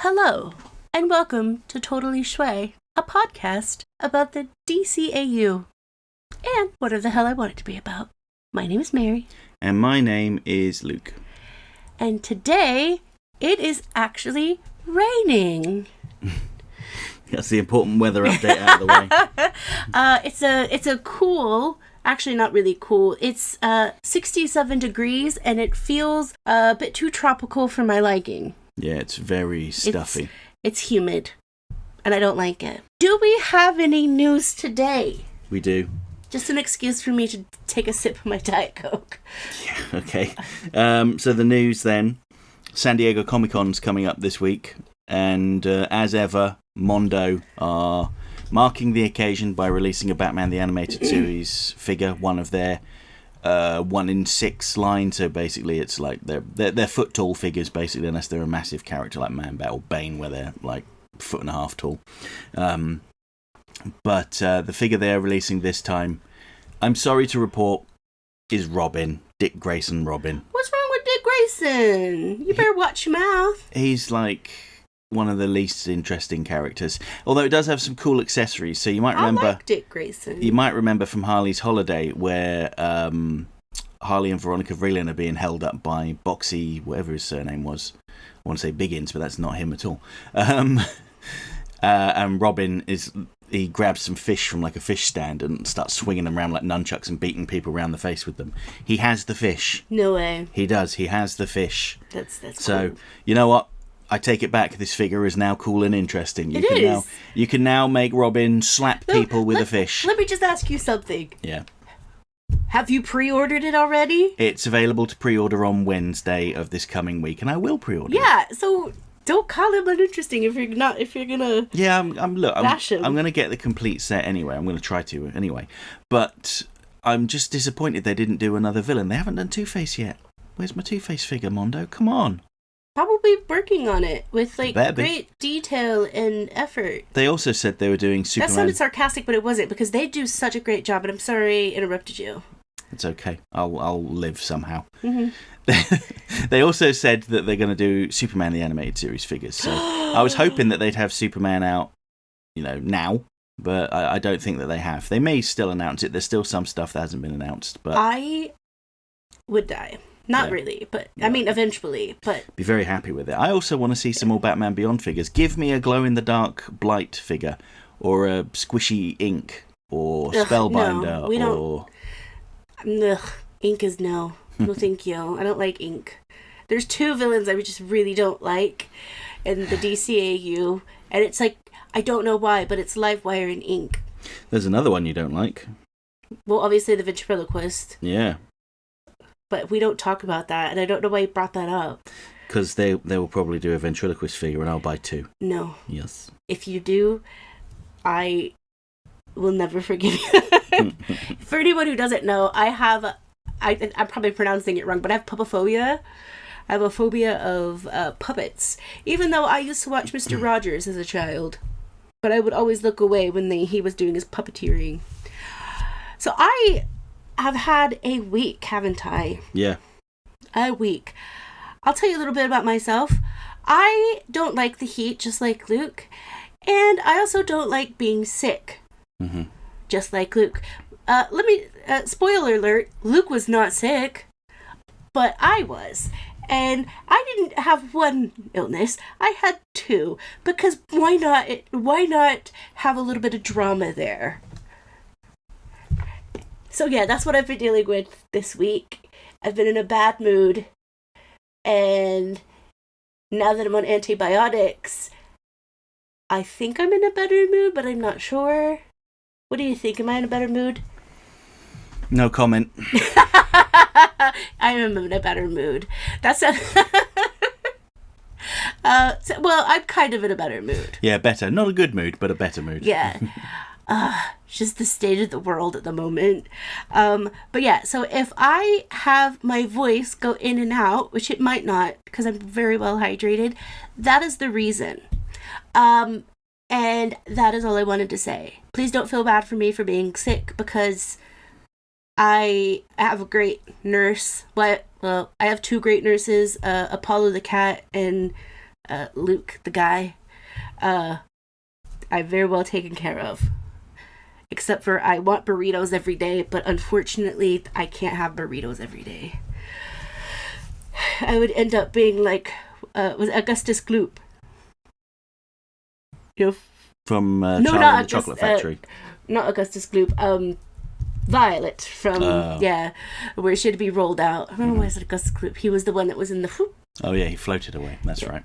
Hello, and welcome to Totally Schway, a podcast about the DCAU and whatever the hell I want it to be about. My name is Mary. And my name is Luke. And today, it is actually raining. That's the important weather update out of the way. It's a cool, actually not really cool, it's 67 degrees and it feels a bit too tropical for my liking. Yeah, it's very stuffy. It's humid, and I don't like it. Do we have any news today? We do. Just an excuse for me to take a sip of my Diet Coke. Yeah, okay. So the news then. San Diego Comic-Con's coming up this week. And as ever, Mondo are marking the occasion by releasing a Batman the Animated Series figure, one of their 1-in-6 line. So basically it's like they're foot tall figures, basically, unless they're a massive character like Man-Bat or Bane, where they're like 1.5 feet tall. But the figure they're releasing this time, I'm sorry to report, is Robin. Dick Grayson Robin. What's wrong with Dick Grayson? You better watch your mouth. He's like one of the least interesting characters. Although it does have some cool accessories. So you might remember... I like Dick Grayson. You might remember from Harley's Holiday where Harley and Veronica Vreeland are being held up by Boxy, whatever his surname was. I want to say Biggins, but that's not him at all. And Robin he grabs some fish from like a fish stand and starts swinging them around like nunchucks and beating people around the face with them. He has the fish. No way. He does. He has the fish. That's so cool. You know what? I take it back. This figure is now cool and interesting. You can now make Robin slap people with a fish. Let me just ask you something. Yeah. Have you pre-ordered it already? It's available to pre-order on Wednesday of this coming week, and I will pre-order. Yeah. So don't call him uninteresting if you're gonna. Yeah, I'm bash him. I'm gonna get the complete set anyway. I'm gonna try to anyway. But I'm just disappointed they didn't do another villain. They haven't done Two-Face yet. Where's my Two-Face figure, Mondo? Come on. Probably working on it with like great detail and effort. They also said they were doing Superman. That sounded sarcastic, but it wasn't, because they do such a great job. And I'm sorry I interrupted you. It's okay. I'll live somehow. Mm-hmm. They also said that they're going to do Superman the Animated Series figures. So I was hoping that they'd have Superman out, now. But I don't think that they have. They may still announce it. There's still some stuff that hasn't been announced. But I would die. Not really, but I mean, eventually. But be very happy with it. I also want to see some more Batman Beyond figures. Give me a glow-in-the-dark Blight figure, or a Squishy Ink, or Spellbinder, no, Ink is no. No, thank you. I don't like Ink. There's two villains I just really don't like in the DCAU, and it's like, I don't know why, but it's Livewire and Ink. There's another one you don't like. Well, obviously the Ventriloquist. Yeah. But we don't talk about that, and I don't know why you brought that up. Because they will probably do a ventriloquist figure, and I'll buy 2. No. Yes. If you do, I will never forgive you. For anyone who doesn't know, I'm probably pronouncing it wrong, but I have puppophobia. I have a phobia of puppets. Even though I used to watch Mr. Rogers as a child, but I would always look away when he was doing his puppeteering. So I've had a week, haven't I? Yeah. A week. I'll tell you a little bit about myself. I don't like the heat, just like Luke. And I also don't like being sick, just like Luke. Spoiler alert, Luke was not sick, but I was. And I didn't have one illness, I had 2. Because why not have a little bit of drama there? So yeah, that's what I've been dealing with this week. I've been in a bad mood. And now that I'm on antibiotics, I think I'm in a better mood, but I'm not sure. What do you think? Am I in a better mood? No comment. I am in a better mood. Well, I'm kind of in a better mood. Yeah, better. Not a good mood, but a better mood. Yeah. Just the state of the world at the moment. But yeah, so if I have my voice go in and out, which it might not, because I'm very well hydrated, that is the reason. And that is all I wanted to say. Please don't feel bad for me for being sick, because I have a great nurse. Well, I have 2 great nurses, Apollo the cat and Luke, the guy, I'm very well taken care of. Except for I want burritos every day, but unfortunately, I can't have burritos every day. I would end up being like, was Augustus Gloop. You know, from no, Charlie and the Chocolate Factory. Not Augustus Gloop. Violet from where she had to be rolled out. I don't know why I said Augustus Gloop. He was the one that was in the. Oh yeah, he floated away. That's right.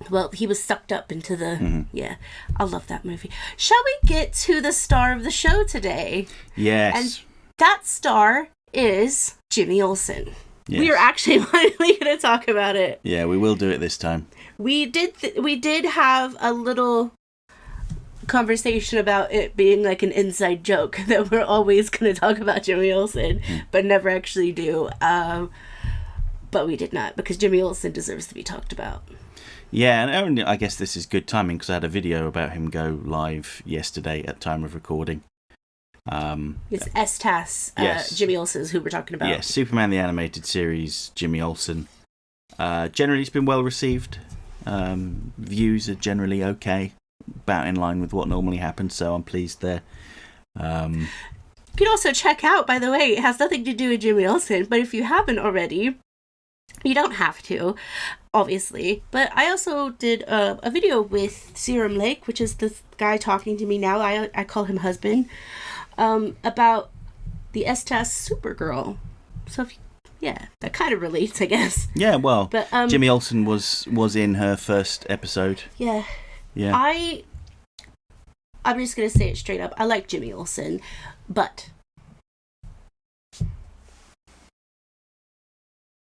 Well, he was sucked up into the... Yeah, I love that movie. Shall we get to the star of the show today? Yes. And that star is Jimmy Olsen. Yes. We are actually finally going to talk about it. Yeah, we will do it this time. We did have a little conversation about it being like an inside joke that we're always going to talk about Jimmy Olsen, but never actually do. But we did not, because Jimmy Olsen deserves to be talked about. Yeah, and I guess this is good timing because I had a video about him go live yesterday at time of recording. It's STAS, yes. Jimmy Olsen, who we're talking about. Yes, Superman the Animated Series, Jimmy Olsen. Generally, it's been well received. Views are generally okay, about in line with what normally happens, so I'm pleased there. You can also check out, by the way, it has nothing to do with Jimmy Olsen, but if you haven't already, you don't have to, obviously. But I also did a video with Serum Lake, which is the guy talking to me now. I call him husband, about the STAS Supergirl. So, that kind of relates, I guess. Yeah, well, but, Jimmy Olsen was in her first episode. Yeah. Yeah. I'm just going to say it straight up. I like Jimmy Olsen, but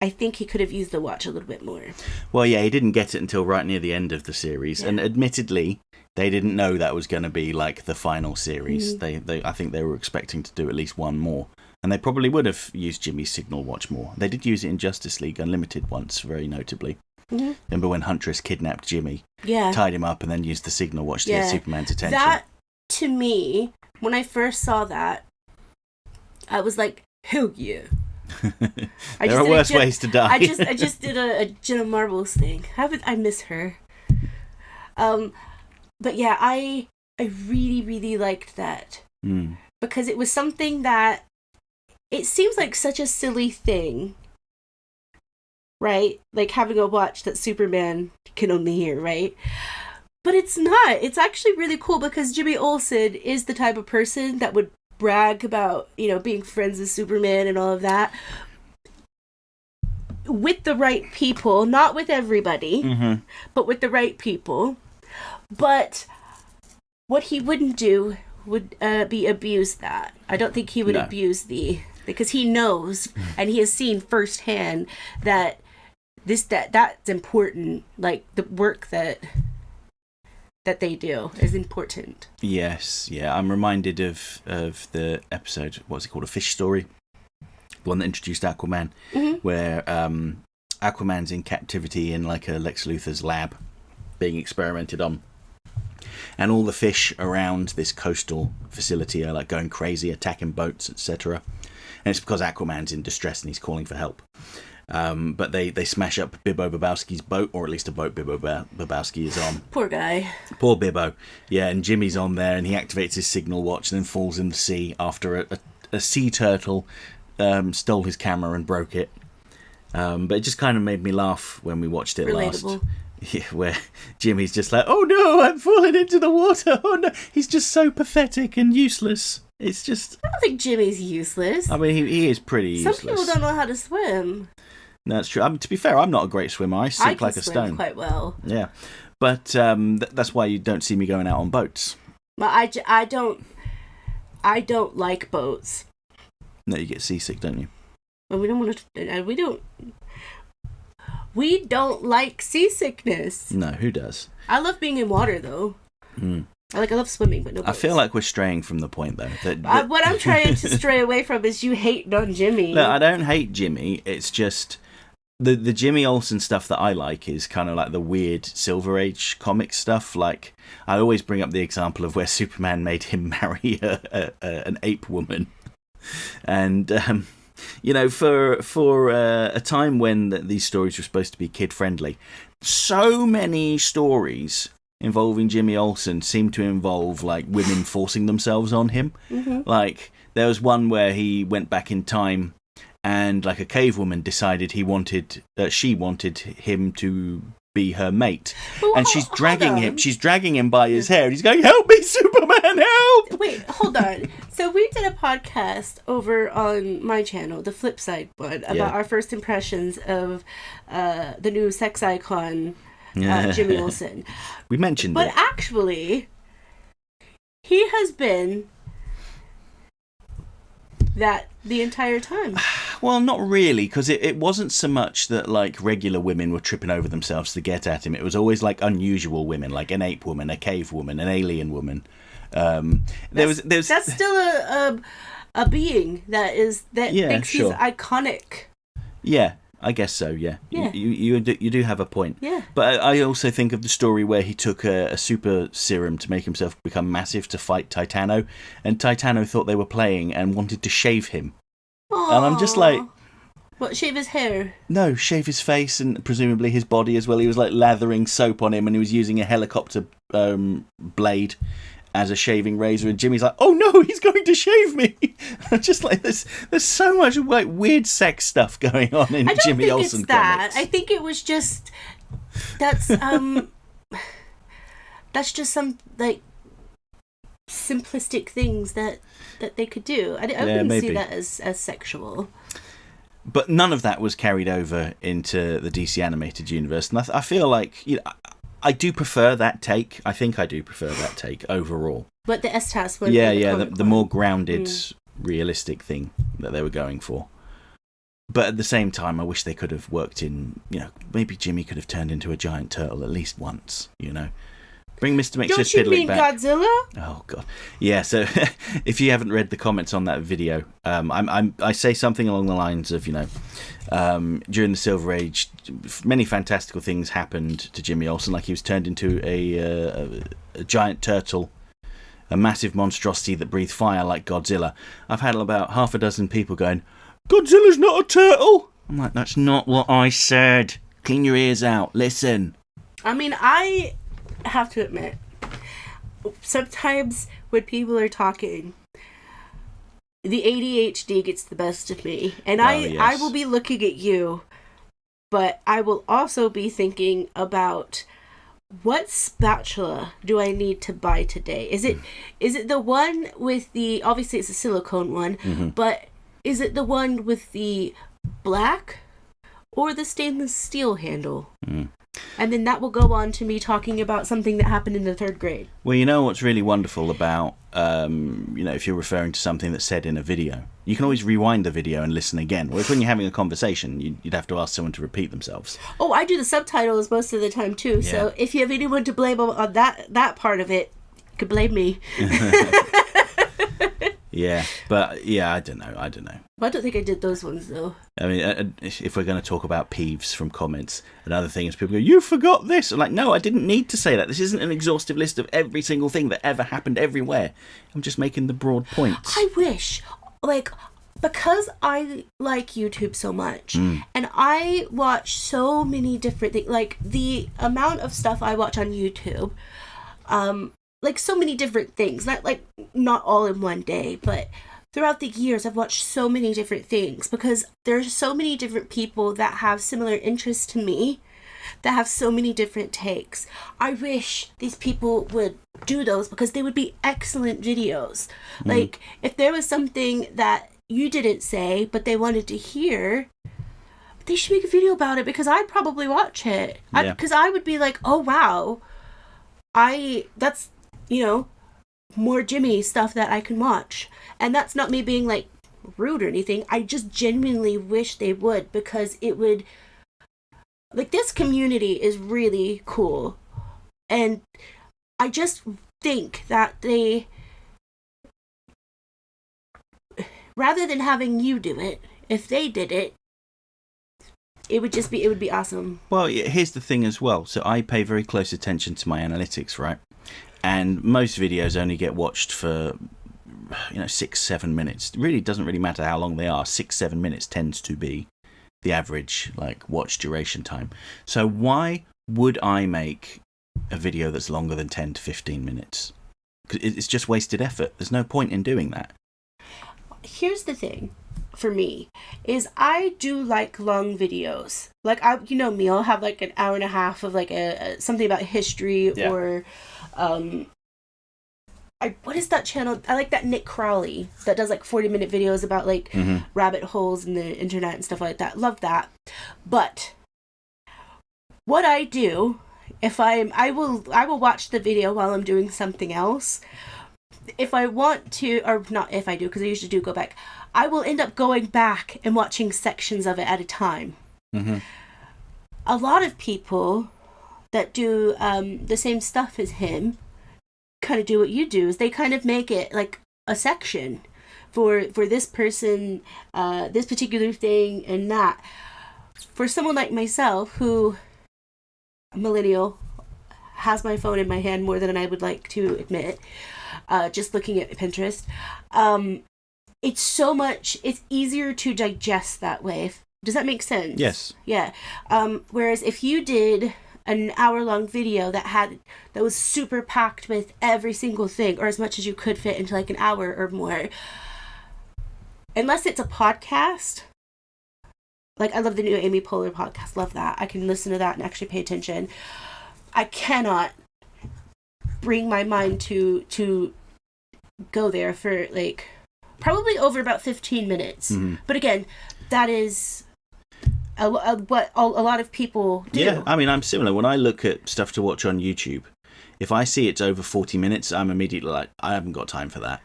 I think he could have used the watch a little bit more. Well, yeah, he didn't get it until right near the end of the series. Yeah. And admittedly, they didn't know that was going to be like the final series. I think they were expecting to do at least one more. And they probably would have used Jimmy's signal watch more. They did use it in Justice League Unlimited once, very notably. Mm-hmm. Remember when Huntress kidnapped Jimmy, tied him up, and then used the signal watch to get Superman's attention? That, to me, when I first saw that, I was like, hell yeah. There are worse ways to die. I just did a Jenna Marbles thing. I miss her. But yeah, I really, really liked that. Because it was something that, it seems like such a silly thing, right? Like having a watch that Superman can only hear, right? But it's not. It's actually really cool because Jimmy Olsen is the type of person that would brag about, being friends with Superman and all of that. With the right people, not with everybody, but with the right people. But what he wouldn't do would be abuse that. I don't think he would abuse because he knows and he has seen firsthand that that's important. Like the work that they do is important. Yes, yeah. I'm reminded of the episode, what's it called, A Fish Story? The one that introduced Aquaman, where Aquaman's in captivity in like a Lex Luthor's lab being experimented on. And all the fish around this coastal facility are like going crazy, attacking boats, etc. And it's because Aquaman's in distress and he's calling for help. But they smash up Bibbo Bobowski's boat, or at least a boat Bibbo Bobowski is on. Poor guy. Poor Bibbo. Yeah, and Jimmy's on there and he activates his signal watch and then falls in the sea after a sea turtle stole his camera and broke it. But it just kind of made me laugh when we watched it last. Yeah, where Jimmy's just like, oh no, I'm falling into the water. Oh no. He's just so pathetic and useless. It's just... I don't think Jimmy's useless. I mean, he is pretty useless. Some people don't know how to swim. No, that's true. I mean, to be fair, I'm not a great swimmer. I sink like a stone. I can swim quite well. Yeah. But that's why you don't see me going out on boats. Well, I don't like boats. No, you get seasick, don't you? Well, we don't like seasickness. No, who does? I love being in water, though. I love swimming, but no boats. I feel like we're straying from the point, though. What I'm trying to stray away from is you hating on Jimmy. No, I don't hate Jimmy. It's just the Jimmy Olsen stuff that I like is kind of like the weird Silver Age comic stuff. Like, I always bring up the example of where Superman made him marry an ape woman. And... for a time when these stories were supposed to be kid-friendly, so many stories involving Jimmy Olsen seem to involve like women forcing themselves on him. Mm-hmm. Like there was one where he went back in time, and like a cave woman decided she wanted him to be her mate, and she's dragging him by his hair, and he's going, "Help me, Superman, help!" Wait, hold on. So we did a podcast over on my channel, the Flip Side one, about our first impressions of the new sex icon, Jimmy Olsen. We mentioned but it. Actually, he has been that the entire time. Well, not really, because it wasn't so much that like regular women were tripping over themselves to get at him. It was always like unusual women, like an ape woman, a cave woman, an alien woman. That's still a being that thinks he's iconic. Yeah, I guess so. Yeah. You do have a point. Yeah. But I also think of the story where he took a super serum to make himself become massive to fight Titano, and Titano thought they were playing and wanted to shave him. Aww. And I'm just like, what? Shave his hair? No, shave his face and presumably his body as well. He was like lathering soap on him, and he was using a helicopter blade as a shaving razor, and Jimmy's like, "Oh no, he's going to shave me!" Just like there's so much like weird sex stuff going on in Jimmy Olsen comics. I think it was just that's just some like simplistic things that they could do. I wouldn't see that as sexual. But none of that was carried over into the DC animated universe, and I feel like I do prefer that take. I think I do prefer that take overall. But the STAS one? The more grounded, realistic thing that they were going for. But at the same time, I wish they could have worked in, maybe Jimmy could have turned into a giant turtle at least once, Bring Mr. Mxyzptlk back. Godzilla? Oh, God. Yeah, so if you haven't read the comments on that video, I say something along the lines of, during the Silver Age, many fantastical things happened to Jimmy Olsen, like he was turned into a giant turtle, a massive monstrosity that breathed fire like Godzilla. I've had about half a dozen people going, "Godzilla's not a turtle!" I'm like, that's not what I said. Clean your ears out. Listen. I mean, I have to admit, sometimes when people are talking, the ADHD gets the best of me, and I will be looking at you, but I will also be thinking about what spatula do I need to buy today. Is it the one with the, obviously it's a silicone one, but is it the one with the black or the stainless steel handle? And then that will go on to me talking about something that happened in the 3rd grade. Well, you know what's really wonderful about, if you're referring to something that's said in a video, you can always rewind the video and listen again. Whereas when you're having a conversation, you'd have to ask someone to repeat themselves. Oh, I do the subtitles most of the time too. Yeah. So if you have anyone to blame on that part of it, you could blame me. Yeah, but I don't know. I don't think I did those ones though. I mean, if we're going to talk about peeves from comments, another thing is people go, "You forgot this." I'm like, no, I didn't need to say that. This isn't an exhaustive list of every single thing that ever happened everywhere. I'm just making the broad points. I wish, because I like YouTube so much, and I watch so many different things, like the amount of stuff I watch on YouTube, so many different things, not all in one day, but throughout the years I've watched so many different things because there's so many different people that have similar interests to me that have so many different takes. I wish these people would do those because they would be excellent videos. Like if there was something that you didn't say but they wanted to hear, they should make a video about it because I'd probably watch it. Because I would be like, oh wow, that's more Jimmy stuff that I can watch. And that's not me being rude or anything. I just genuinely wish they would, because it would, this community is really cool. And I just think that they, rather than having you do it, if they did it, it would be awesome. Well, here's the thing as well. So I pay very close attention to my analytics, right? And most videos only get watched for 6-7 minutes. It really doesn't really matter how long they are. 6-7 minutes tends to be the average like watch duration time. So why would I make a video that's longer than 10 to 15 minutes? It's just wasted effort. There's no point in doing that. Here's the thing for me is I do like long videos. Like you know me, I'll have like an hour and a half of like a something about history or what is that channel? I like that Nick Crowley that does like 40-minute videos about like rabbit holes in the internet and stuff like that. Love that. But what I do, I will watch the video while I'm doing something else. If I want to, or not if I do, because I usually do go back, I will end up going back and watching sections of it at a time. A lot of people that do the same stuff as him kind of do what you do, is they kind of make it like a section for this person, this particular thing and that. For someone like myself, who, a millennial, has my phone in my hand more than I would like to admit, just looking at Pinterest, it's easier to digest that way. Does that make sense? Yes. Yeah. Whereas if you did an hour-long video that was super packed with every single thing, or as much as you could fit into like an hour or more, unless it's a podcast, like I love the new Amy Poehler podcast, love that. I can listen to that and actually pay attention. I cannot bring my mind to go there for like probably over about 15 minutes. But again, that is what a lot of people do. Yeah, I mean, I'm similar. When I look at stuff to watch on YouTube, if I see it's over 40 minutes, I'm immediately like, I haven't got time for that.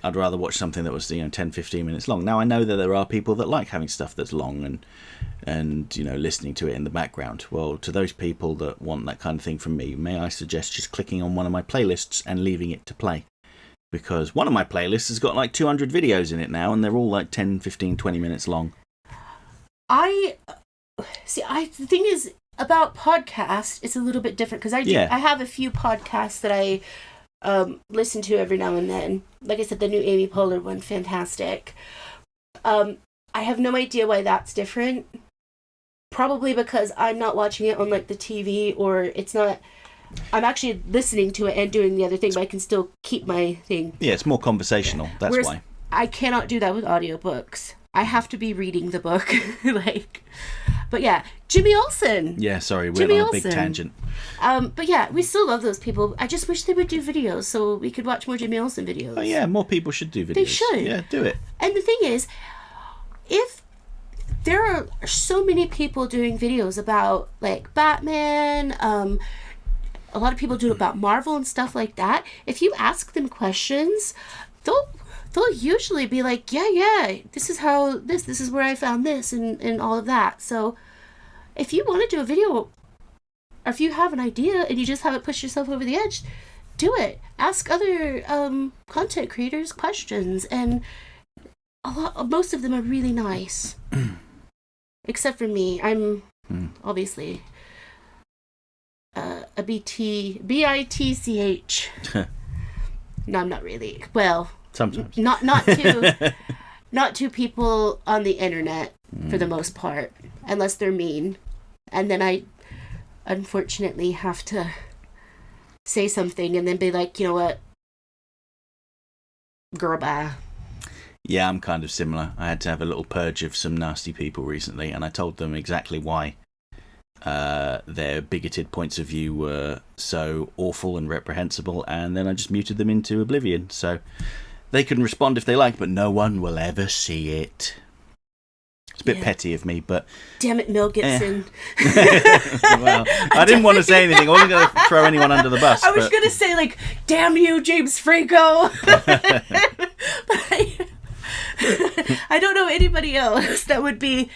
I'd rather watch something that was 10, 15 minutes long. Now, I know that there are people that like having stuff that's long and listening to it in the background. Well, to those people that want that kind of thing from me, may I suggest just clicking on one of my playlists and leaving it to play? Because one of my playlists has got like 200 videos in it now, and they're all like 10, 15, 20 minutes long. The thing is about podcasts, it's a little bit different because I have a few podcasts that I listen to every now and then. Like I said, the new Amy Poehler one, fantastic. I have no idea why that's different. Probably because I'm not watching it on like the TV, or it's not. I'm actually listening to it and doing the other thing, but I can still keep my thing. Yeah, it's more conversational. That's Whereas why. I cannot do that with audiobooks. I have to be reading the book. But yeah, Jimmy Olsen. Yeah, sorry, we're on a big tangent. But yeah, we still love those people. I just wish they would do videos so we could watch more Jimmy Olsen videos. Oh yeah, more people should do videos. They should. Yeah, do it. And the thing is, if there are so many people doing videos about like Batman, a lot of people do it about Marvel and stuff like that. If you ask them questions, they'll usually be like, yeah, this is how this is where I found this and all of that. So if you want to do a video, or if you have an idea and you just haven't pushed yourself over the edge, do it. Ask other content creators questions, and most of them are really nice. Except for me. I'm obviously a bitch. No, I'm not really. Well, sometimes. Not to people on the internet for the most part, unless they're mean. And then I unfortunately have to say something and then be like, you know what? Girl, bye. Yeah, I'm kind of similar. I had to have a little purge of some nasty people recently, and I told them exactly why their bigoted points of view were so awful and reprehensible, and then I just muted them into oblivion. So they can respond if they like, but no one will ever see it. It's a bit petty of me, but... Damn it, Mel Gibson. Well, I didn't want to say anything. I wasn't going to throw anyone under the bus. I was going to say, like, damn you, James Franco. But I don't know anybody else that would be,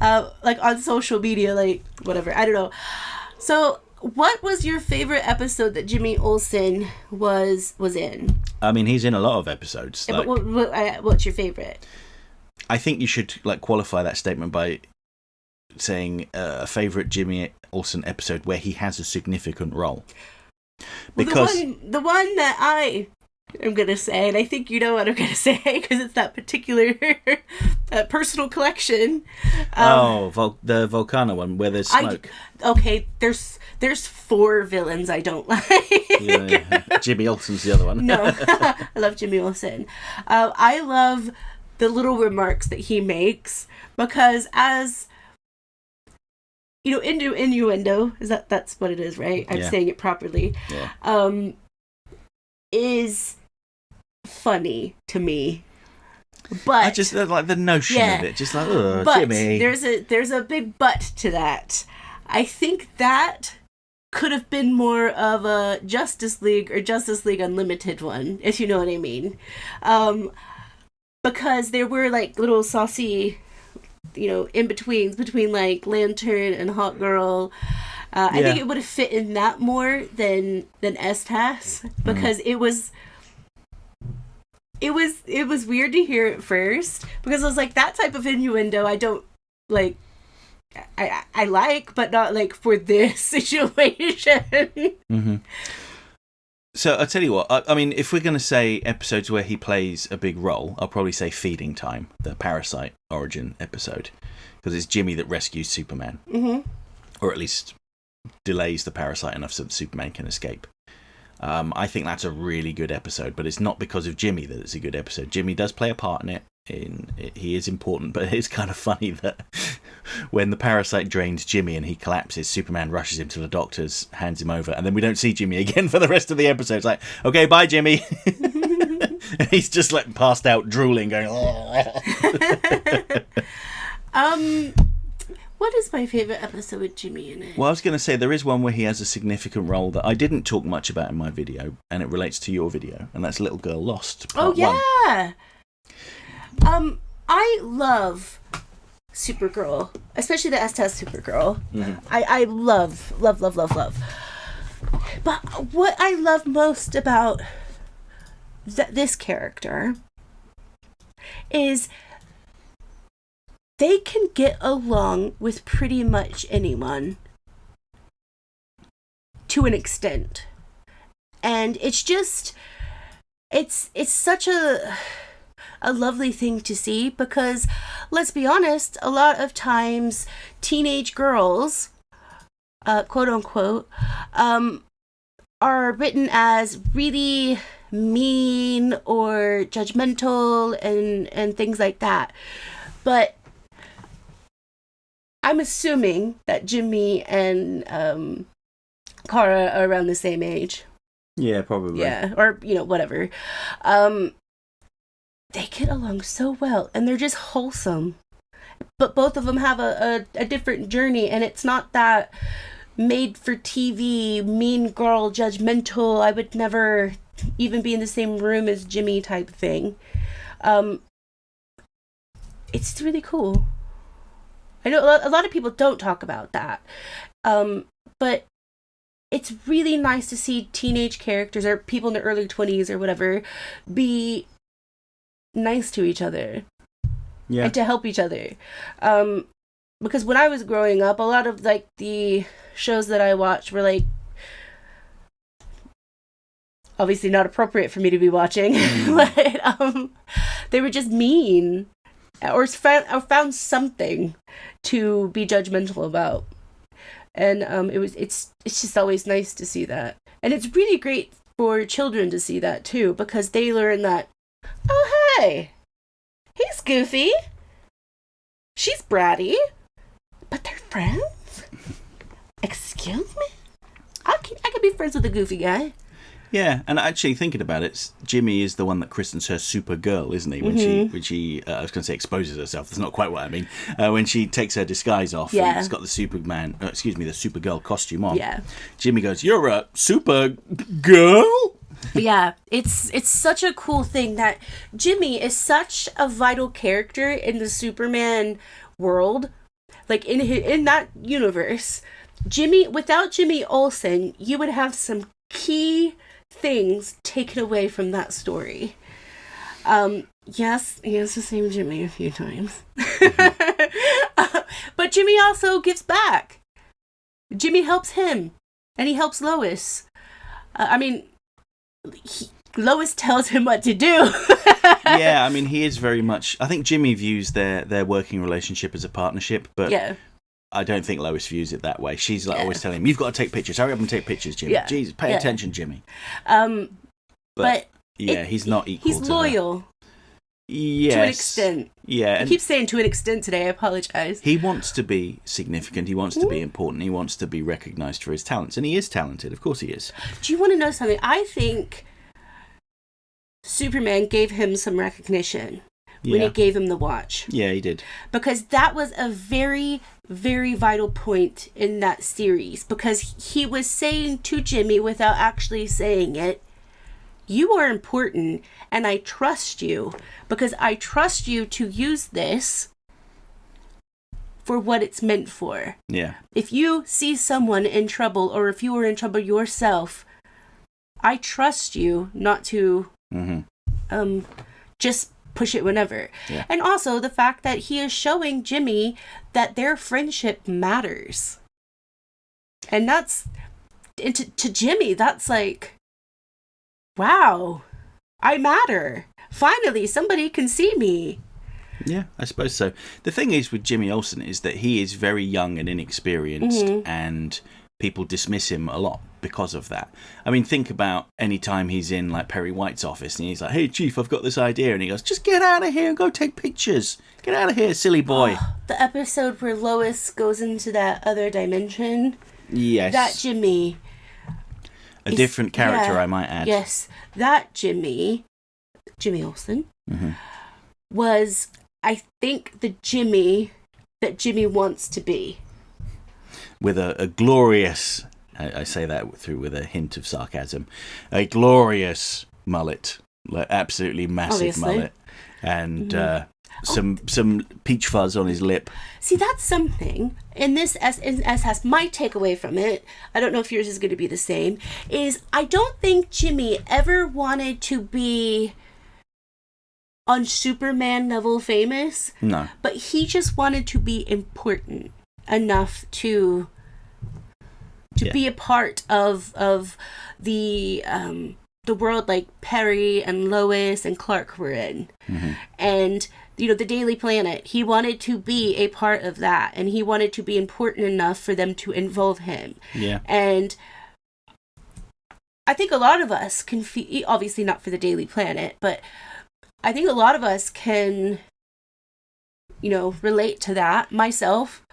like, on social media, like, whatever. I don't know. So, what was your favorite episode that Jimmy Olsen was in? I mean, he's in a lot of episodes. Yeah, but what's your favorite? I think you should qualify that statement by saying a favourite Jimmy Olsen episode where he has a significant role. Because the one that I I'm going to say, and I think you know what I'm going to say, because it's that particular personal collection. The Volcano one, where there's smoke. There's 4 villains I don't like. Yeah. Jimmy Olsen's the other one. No, I love Jimmy Olsen. I love the little remarks that he makes, because as... innuendo, that's what it is, right? I'm saying it properly. Yeah. Is funny to me. But I just like the notion of it. Just like, oh, but Jimmy. There's a big but to that. I think that could have been more of a Justice League or Justice League Unlimited one, if you know what I mean. Because there were like little saucy, in-betweens between like Lantern and Hawk Girl. I think it would have fit in that more than STAS, because it was weird to hear at first, because I was like, that type of innuendo I don't like. I like, but not like for this situation. Mm-hmm. So I'll tell you what, I mean, if we're going to say episodes where he plays a big role, I'll probably say Feeding Time, the Parasite origin episode, because it's Jimmy that rescues Superman. Mm-hmm. Or at least delays the parasite enough so that Superman can escape. I think that's a really good episode, but it's not because of Jimmy that it's a good episode. Jimmy does play a part in it. He is important, but it's kind of funny that when the parasite drains Jimmy and he collapses, Superman rushes him to the doctors, hands him over, and then we don't see Jimmy again for the rest of the episode. It's like, okay, bye, Jimmy. And he's just like passed out, drooling, going. What is my favourite episode with Jimmy in it? Well, I was going to say, there is one where he has a significant role that I didn't talk much about in my video, and it relates to your video, and that's Little Girl Lost, part 1. I love Supergirl, especially the STAS Supergirl. Mm-hmm. I love. But what I love most about this character is they can get along with pretty much anyone to an extent. And it's just, it's such a lovely thing to see, because let's be honest, a lot of times teenage girls, quote unquote, are written as really mean or judgmental and things like that. But I'm assuming that Jimmy and Kara are around the same age. Yeah, probably. Yeah, or, whatever. They get along so well, and they're just wholesome. But both of them have a different journey, and it's not that made for TV, mean girl, judgmental, I would never even be in the same room as Jimmy type thing. It's really cool. I know a lot of people don't talk about that. But it's really nice to see teenage characters or people in their early 20s or whatever be nice to each other. Yeah. And to help each other. Because when I was growing up, a lot of like the shows that I watched were like obviously not appropriate for me to be watching, but they were just mean or found something to be judgmental about. And it's just always nice to see that. And it's really great for children to see that too, because they learn that, oh hey, he's goofy, she's bratty, but they're friends? Excuse me? I can be friends with a goofy guy. Yeah, and actually thinking about it, Jimmy is the one that christens her Supergirl, isn't he? When she I was going to say exposes herself. That's not quite what I mean. When she takes her disguise off, and it's got the the Supergirl costume on. Yeah. Jimmy goes, "You're a Supergirl?" Yeah, it's such a cool thing that Jimmy is such a vital character in the Superman world, like in that universe. Without Jimmy Olsen, you would have some key things taken away from that story. Yes, he has the same Jimmy a few times. But Jimmy also gives back. Jimmy helps him, and he helps Lois. Lois tells him what to do. Yeah, I mean, he is very much... I think Jimmy views their working relationship as a partnership, but I don't think Lois views it that way. She's like always telling him, you've got to take pictures. Hurry up and take pictures, Jimmy. Yeah. Jesus, pay attention, Jimmy. But he's not equal to he's loyal. Yes. To an extent. Yeah. I keep saying to an extent today. I apologize. He wants to be significant. He wants to be important. He wants to be recognised for his talents. And he is talented. Of course he is. Do you want to know something? I think Superman gave him some recognition when he gave him the watch. Yeah, he did. Because that was a very, very vital point in that series. Because he was saying to Jimmy, without actually saying it, you are important and I trust you because I trust you to use this for what it's meant for. Yeah. If you see someone in trouble or if you are in trouble yourself, I trust you not to just push it whenever. Yeah. And also the fact that he is showing Jimmy that their friendship matters. And that's, and to Jimmy, that's like, wow, I matter. Finally, somebody can see me. Yeah, I suppose so. The thing is with Jimmy Olsen is that he is very young and inexperienced, and people dismiss him a lot because of that. I mean, think about any time he's in like Perry White's office and he's like, hey, Chief, I've got this idea. And he goes, just get out of here and go take pictures. Get out of here, silly boy. Oh, the episode where Lois goes into that other dimension. Yes. That Jimmy... A different character, I might add. Yes, that Jimmy Olsen, was, I think, the Jimmy that Jimmy wants to be. With a glorious, I say that with a hint of sarcasm, a glorious mullet, like absolutely massive mullet, and some peach fuzz on his lip. See, that's something. In this STAS, my takeaway from it, I don't know if yours is going to be the same, is I don't think Jimmy ever wanted to be on Superman level famous. No. But he just wanted to be important enough to be a part of the world like Perry and Lois and Clark were in. And the Daily Planet, he wanted to be a part of that, and he wanted to be important enough for them to involve him. Yeah. And I think a lot of us can feel, obviously not for the Daily Planet, but I think a lot of us can, relate to that. Myself,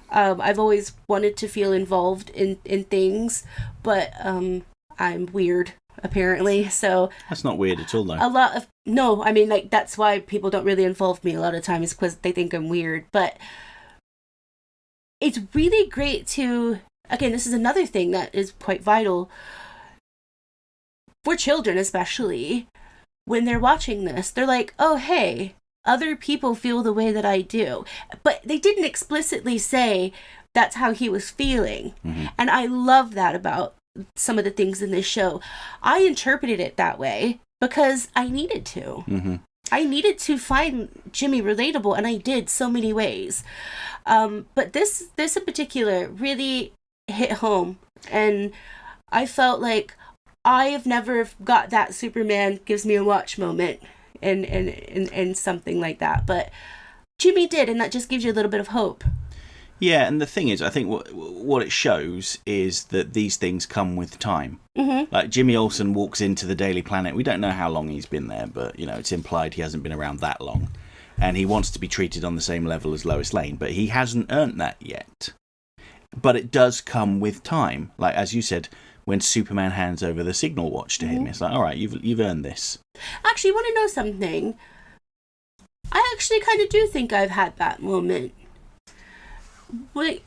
I've always wanted to feel involved in things, but I'm weird, apparently, so... That's not weird at all, though. That's why people don't really involve me a lot of times, because they think I'm weird, but it's really great to... Again, this is another thing that is quite vital for children, especially, when they're watching this. They're like, oh, hey, other people feel the way that I do. But they didn't explicitly say that's how he was feeling. And I love that about some of the things in this show. I interpreted it that way because I needed to. I needed to find Jimmy relatable, and I did so many ways. But this in particular really hit home, and I felt like I have never got that Superman gives me a watch moment and something like that. But Jimmy did, and that just gives you a little bit of hope. Yeah, and the thing is, I think what it shows is that these things come with time. Like Jimmy Olsen walks into the Daily Planet. We don't know how long he's been there, but it's implied he hasn't been around that long. And he wants to be treated on the same level as Lois Lane, but he hasn't earned that yet. But it does come with time. Like, as you said, when Superman hands over the signal watch to him, it's like, all right, you've earned this. Actually, you want to know something? I actually kind of do think I've had that moment. Like,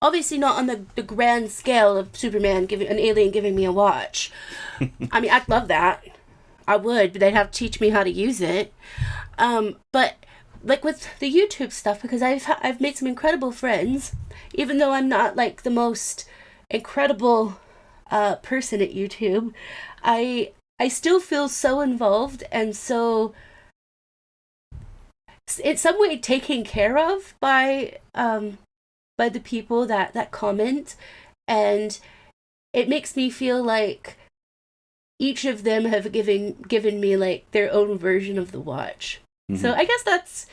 obviously not on the grand scale of Superman an alien giving me a watch. I mean, I'd love that. I would, but they'd have to teach me how to use it. But like with the YouTube stuff, because I've made some incredible friends, even though I'm not like the most incredible person at YouTube, I still feel so involved and so in some way taken care of by the people that comment, and it makes me feel like each of them have given me like their own version of the watch. Mm-hmm. So I guess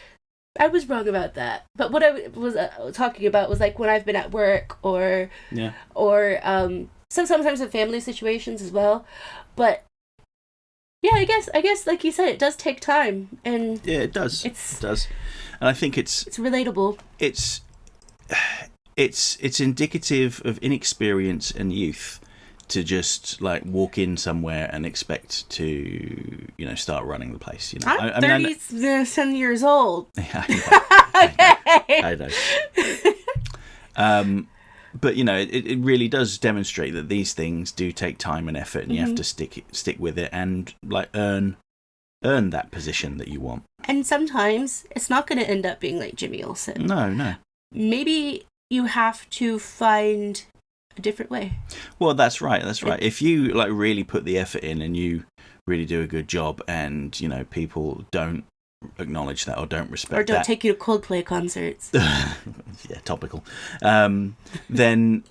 I was wrong about that. But what I was talking about was like when I've been at work or sometimes in family situations as well. But yeah, I guess like you said, it does take time, and yeah, it does. It does, and I think it's relatable. It's indicative of inexperience and youth to just like walk in somewhere and expect to, start running the place. I'm 37 years old. Yeah, I know. But it really does demonstrate that these things do take time and effort, and you have to stick with it and like earn that position that you want. And sometimes it's not going to end up being like Jimmy Olsen. No. Maybe you have to find a different way. Well, that's right. If you like really put the effort in and you really do a good job, and people don't acknowledge that or don't respect that, or don't take you to Coldplay concerts. Yeah, topical. Then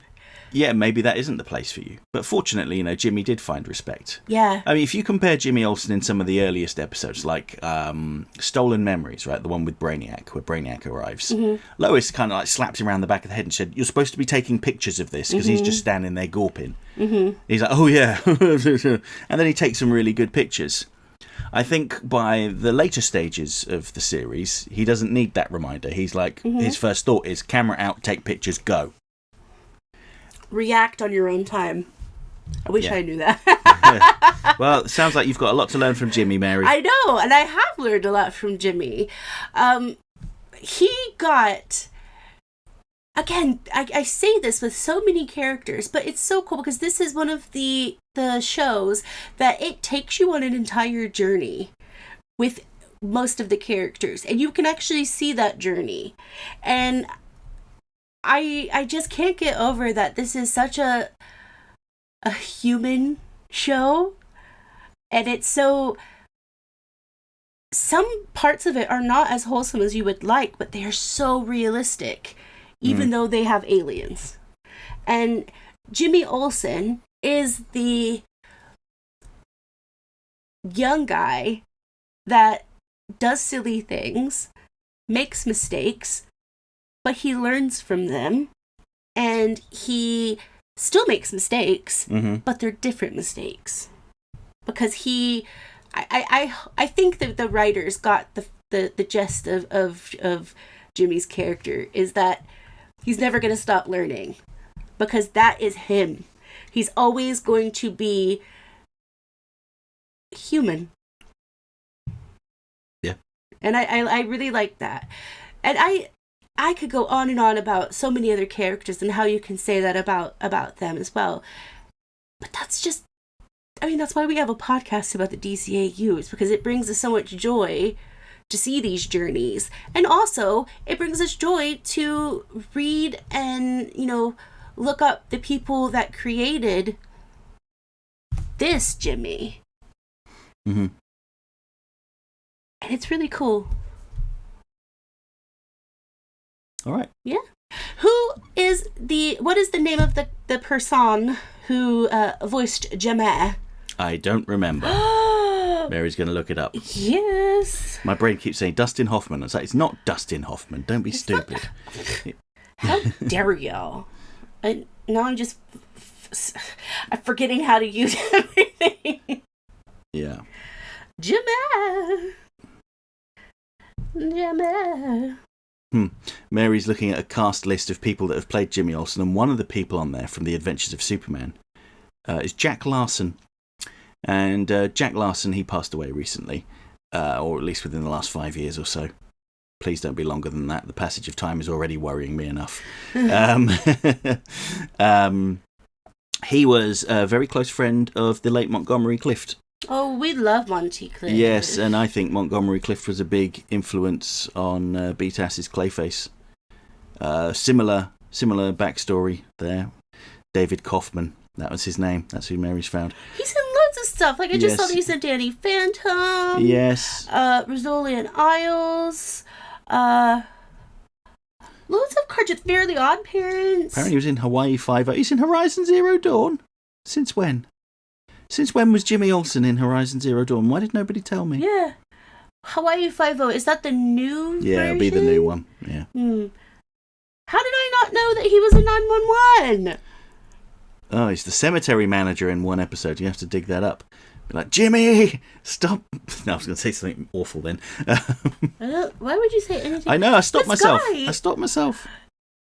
yeah, maybe that isn't the place for you. But fortunately, Jimmy did find respect. Yeah. I mean, if you compare Jimmy Olsen in some of the earliest episodes, like Stolen Memories, right, the one with Brainiac, where Brainiac arrives, Lois kind of like slapped him around the back of the head and said, "You're supposed to be taking pictures of this," because he's just standing there gawping. He's like, "Oh yeah," and then he takes some really good pictures. I think by the later stages of the series, he doesn't need that reminder. He's like, his first thought is, camera out, take pictures, go. React on your own time. I wish I knew that. Well, it sounds like you've got a lot to learn from Jimmy, Mary. I know, and I have learned a lot from Jimmy. He got... Again, I say this with so many characters, but it's so cool because this is one of the shows that it takes you on an entire journey with most of the characters, and you can actually see that journey. And I just can't get over that this is such a human show, and it's so... Some parts of it are not as wholesome as you would like, but they are so realistic. Even though they have aliens. And Jimmy Olsen is the young guy that does silly things, makes mistakes, but he learns from them, and he still makes mistakes, but they're different mistakes. Because I think that the writers got the gist of Jimmy's character is that he's never going to stop learning, because that is him. He's always going to be human. Yeah. And I really like that. And I could go on and on about so many other characters and how you can say that about them as well. But that's just, that's why we have a podcast about the DCAU. It's because it brings us so much joy to see these journeys, and also it brings us joy to read and look up the people that created this Jimmy. And it's really cool. All right. Yeah. What is the name of the person who voiced Jimmy? I don't remember. Mary's going to look it up. Yes. My brain keeps saying Dustin Hoffman. It's like, it's not Dustin Hoffman. Don't be stupid. How dare y'all? Now I'm just... I'm forgetting how to use everything. Yeah. Jimmy. Mary's looking at a cast list of people that have played Jimmy Olsen, and one of the people on there from The Adventures of Superman is Jack Larson. And Jack Larson, he passed away recently, or at least within the last 5 years or so. Please don't be longer than that. The passage of time is already worrying me enough. He was a very close friend of the late Montgomery Clift. Oh, we love Monty Clift. Yes, and I think Montgomery Clift was a big influence on Beatas's Clayface. Similar backstory there. David Kaufman, that was his name. That's who Mary's found. He's in loads of stuff. Like I just saw that he's in Danny Phantom. Yes. Rizzoli and Isles. Loads of cards with Fairly Odd Parents. Apparently he was in Hawaii Five-O. He's in Horizon Zero Dawn. Since when? Since when was Jimmy Olsen in Horizon Zero Dawn? Why did nobody tell me? Yeah. Hawaii Five-0. Is that the new version? Yeah, it'll be the new one. Yeah. How did I not know that he was a 911? Oh, he's the cemetery manager in one episode. You have to dig that up. Be like, Jimmy, stop. No, I was going to say something awful then. Why would you say anything? I know, I stopped myself. Guy, I stopped myself.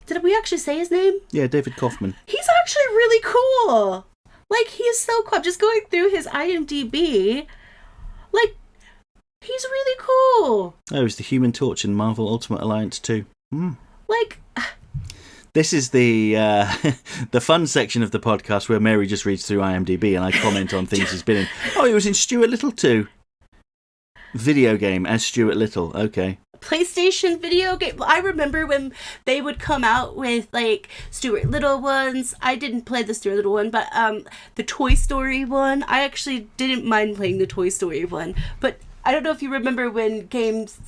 Did we actually say his name? Yeah, David Kaufman. He's actually really cool. Like, he's so cool. I'm just going through his IMDb. Like, he's really cool. Oh, he's the Human Torch in Marvel Ultimate Alliance 2. Like... This is the the fun section of the podcast where Mary just reads through IMDb and I comment on things he's been in. Oh, he was in Stuart Little 2. Video game as Stuart Little. Okay. PlayStation video game. I remember when they would come out with like Stuart Little ones. I didn't play the Stuart Little one, but the Toy Story one. I actually didn't mind playing the Toy Story one. But I don't know if you remember when games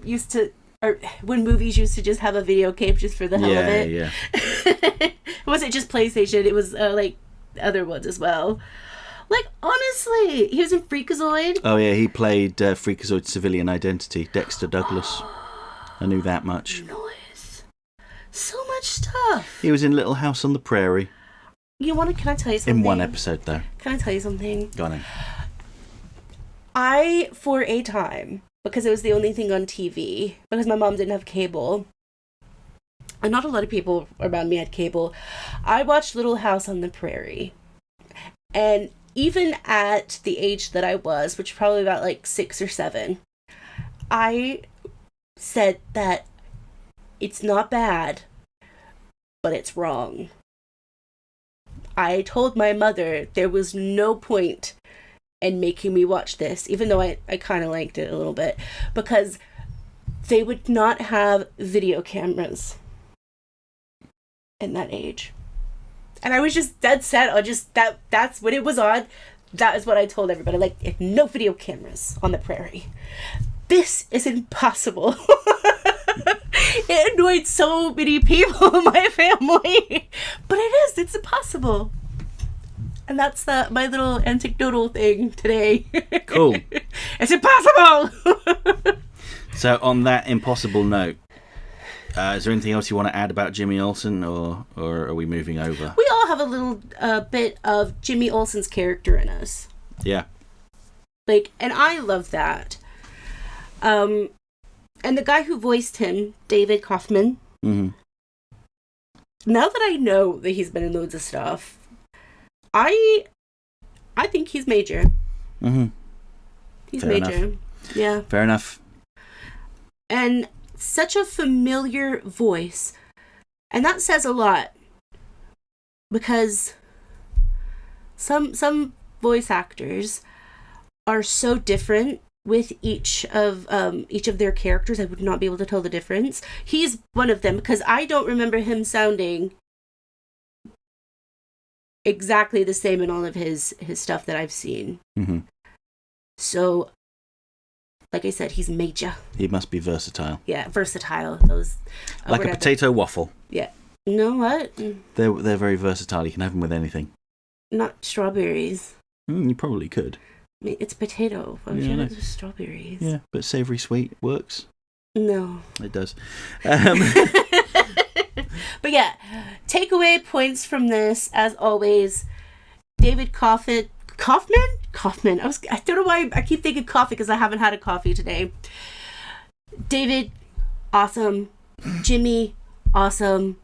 used to... Or when movies used to just have a video game just for the hell of it. Yeah. It wasn't just PlayStation. It was like other ones as well. Like, honestly, he was in Freakazoid. Oh, yeah, he played Freakazoid Civilian Identity, Dexter Douglas. I knew that much. Nice. So much stuff. He was in Little House on the Prairie. Can I tell you something? In one episode, though. Can I tell you something? Go on in. I, for a time... because it was the only thing on TV, because my mom didn't have cable, and not a lot of people around me had cable, I watched Little House on the Prairie. And even at the age that I was, which was probably about like 6 or 7, I said that it's not bad, but it's wrong. I told my mother there was no point and making me watch this, even though I kind of liked it a little bit, because they would not have video cameras in that age. And I was just dead set on just that's what it was on. That is what I told everybody. Like, if no video cameras on the prairie. This is impossible. It annoyed so many people in my family. But it's impossible. And that's my little anecdotal thing today. Cool. It's impossible! So on that impossible note, is there anything else you want to add about Jimmy Olsen, or are we moving over? We all have a little bit of Jimmy Olsen's character in us. Yeah. Like, and I love that. And the guy who voiced him, David Kaufman, now that I know that he's been in loads of stuff, I think he's major. He's Fair major. enough. Yeah. Fair enough. And such a familiar voice. And that says a lot. Because some voice actors are so different with each of their characters. I would not be able to tell the difference. He's one of them, because I don't remember him sounding exactly the same in all of his stuff that I've seen. So, like I said, he's major. He must be versatile. Yeah, versatile. Those like a potato waffle. Yeah. You know what? They're very versatile. You can have them with anything. Not strawberries. You probably could. I mean, it's potato. Why would you have strawberries? Yeah, but savoury sweet works. No. It does. But yeah, takeaway points from this, as always, David Kaufman? I don't know why I keep thinking coffee, because I haven't had a coffee today. David, awesome. Jimmy, awesome.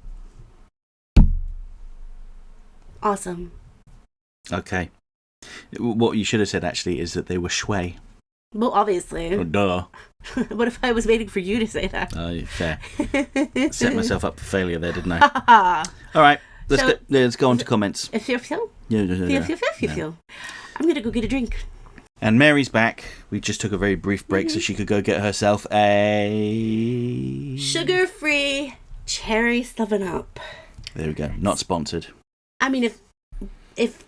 Awesome. Okay. What you should have said, actually, is that they were Schway. Well, obviously. Oh, duh. What if I was waiting for you to say that? Oh, fair. Set myself up for failure there, didn't I? All right. Let's go on to comments. Feel. I'm going to go get a drink. And Mary's back. We just took a very brief break so she could go get herself a... sugar-free cherry 7-Up. There we go. Not sponsored. I mean, if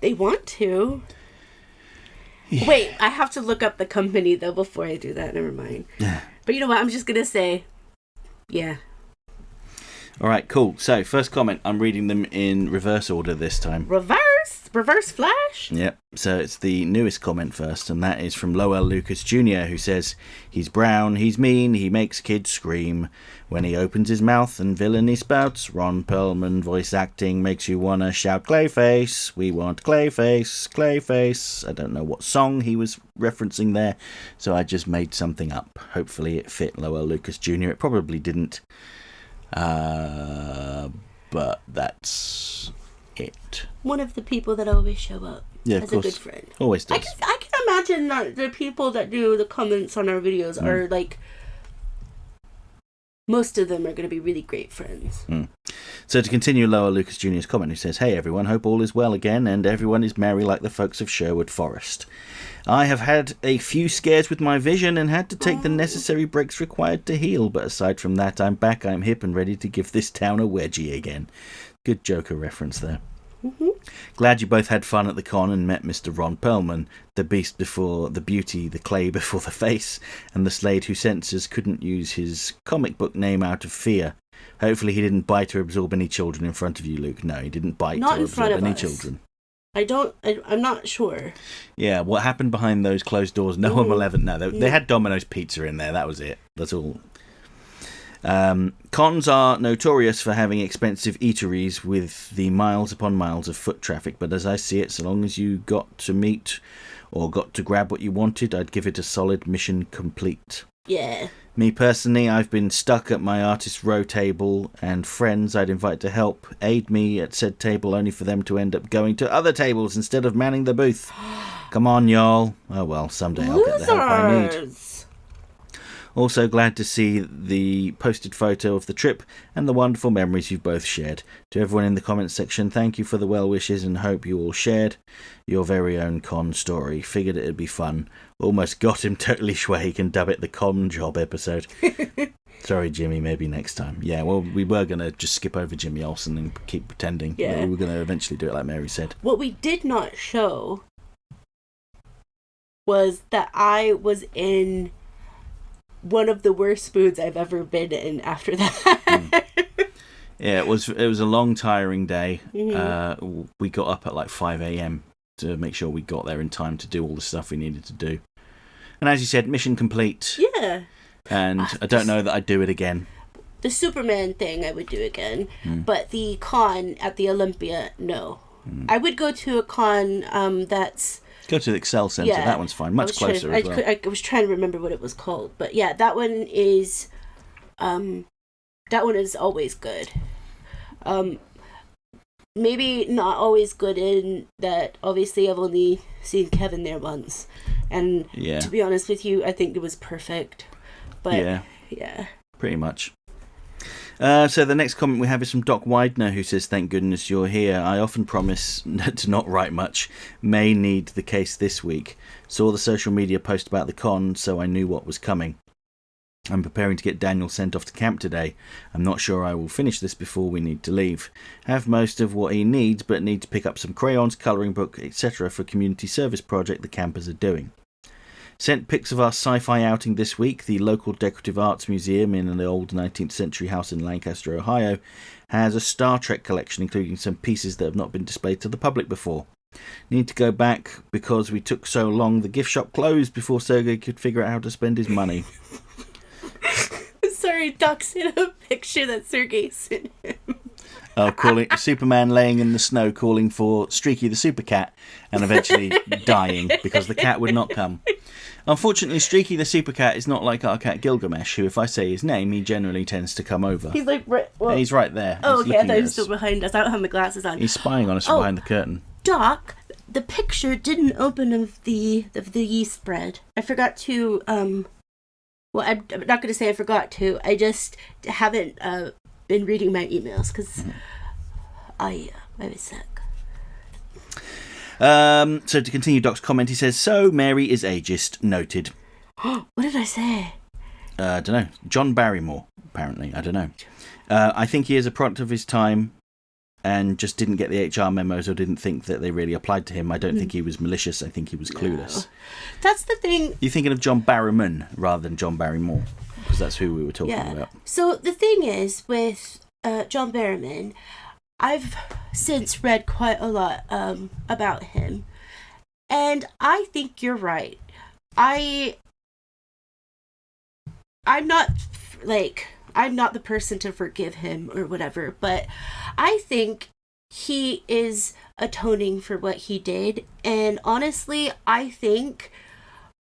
they want to... Yeah. Wait, I have to look up the company, though, before I do that. Never mind. But you know what? I'm just going to say, yeah. All right, cool. So, first comment. I'm reading them in reverse order this time. Reverse? Reverse Flash? Yep. So it's the newest comment first, and that is from Lowell Lucas Jr., who says, he's brown, he's mean, he makes kids scream. When he opens his mouth and villainy spouts, Ron Perlman voice acting makes you wanna shout Clayface. We want Clayface, Clayface. I don't know what song he was referencing there, so I just made something up. Hopefully it fit Lowell Lucas Jr. It probably didn't. But that's it. One of the people that always show up as a good friend. Always does. I can imagine that the people that do the comments on our videos are like, most of them are going to be really great friends. So to continue Lower Lucas Jr.'s comment, who says, hey everyone, hope all is well again and everyone is merry like the folks of Sherwood Forest. I have had a few scares with my vision and had to take the necessary breaks required to heal, but aside from that, I'm back, I'm hip and ready to give this town a wedgie again. Good Joker reference there. Glad you both had fun at the con and met Mr. Ron Perlman, the beast before the beauty, the clay before the face, and the Slade who censors couldn't use his comic book name out of fear. Hopefully he didn't bite or absorb any children in front of you, Luke. No, he didn't bite or absorb any children. I'm not sure. Yeah, what happened behind those closed doors, no one will ever know. They had Domino's pizza in there, that was it. That's all. Cons are notorious for having expensive eateries with the miles upon miles of foot traffic, but as I see it, so long as you got to meet or got to grab what you wanted, I'd give it a solid mission complete. Yeah. Me personally, I've been stuck at my artist row table, and friends I'd invite to help aid me at said table only for them to end up going to other tables instead of manning the booth. Come on, y'all. Oh well, someday I'll get the help I need. Also glad to see the posted photo of the trip and the wonderful memories you've both shared. To everyone in the comments section, thank you for the well wishes and hope you all shared your very own con story. Figured it'd be fun. Almost got him totally Schway. He can dub it the con job episode. Sorry, Jimmy, maybe next time. Yeah, well, we were going to just skip over Jimmy Olsen and keep pretending. Yeah. We were going to eventually do it like Mary said. What we did not show was that I was in one of the worst moods I've ever been in after that. Yeah, it was a long, tiring day. We got up at like 5 a.m. to make sure we got there in time to do all the stuff we needed to do. And as you said, mission complete. Yeah. And I don't know that I'd do it again. The Superman thing I would do again, but the con at the Olympia, no. I would go to a con that's... Go to the Excel Centre, that one's fine. Much closer as well. I was trying to remember what it was called. But yeah, that one is always good. Maybe not always good in that, obviously I've only seen Kevin there once. And to be honest with you, I think it was perfect. But yeah. Pretty much. So the next comment we have is from Doc Widener, who says, thank goodness you're here. I often promise to not write much. May need the case this week. Saw the social media post about the con, so I knew what was coming. I'm preparing to get Daniel sent off to camp today. I'm not sure I will finish this before we need to leave. Have most of what he needs, but need to pick up some crayons, colouring book, etc. for a community service project the campers are doing. Sent pics of our sci-fi outing this week. The local decorative arts museum in an old 19th century house in Lancaster, Ohio, has a Star Trek collection, including some pieces that have not been displayed to the public before. Need to go back because we took so long the gift shop closed before Sergey could figure out how to spend his money. Sorry, Doc sent a picture that Sergey sent him. Calling Superman laying in the snow, calling for Streaky the Super Cat, and eventually dying because the cat would not come. Unfortunately, Streaky the Super Cat is not like our cat Gilgamesh, who, if I say his name, he generally tends to come over. He's like he's right there. Oh, okay, I thought he was still behind us. I don't have my glasses on. He's spying on us from behind the curtain. Doc, the picture didn't open of the yeast spread. I forgot to well, I'm not going to say I forgot to. I just haven't been reading my emails because I was sick. So to continue Doc's comment, he says, so Mary is ageist, noted. What did I say? I don't know. John Barrymore, apparently. I don't know. I think he is a product of his time and just didn't get the HR memos or didn't think that they really applied to him. I don't think he was malicious. I think he was clueless. No. That's the thing. You're thinking of John Barrowman rather than John Barrymore, because that's who we were talking about. So the thing is with John Barrowman, I've since read quite a lot about him, and I think you're right. I'm not I'm not the person to forgive him or whatever, but I think he is atoning for what he did. And honestly, I think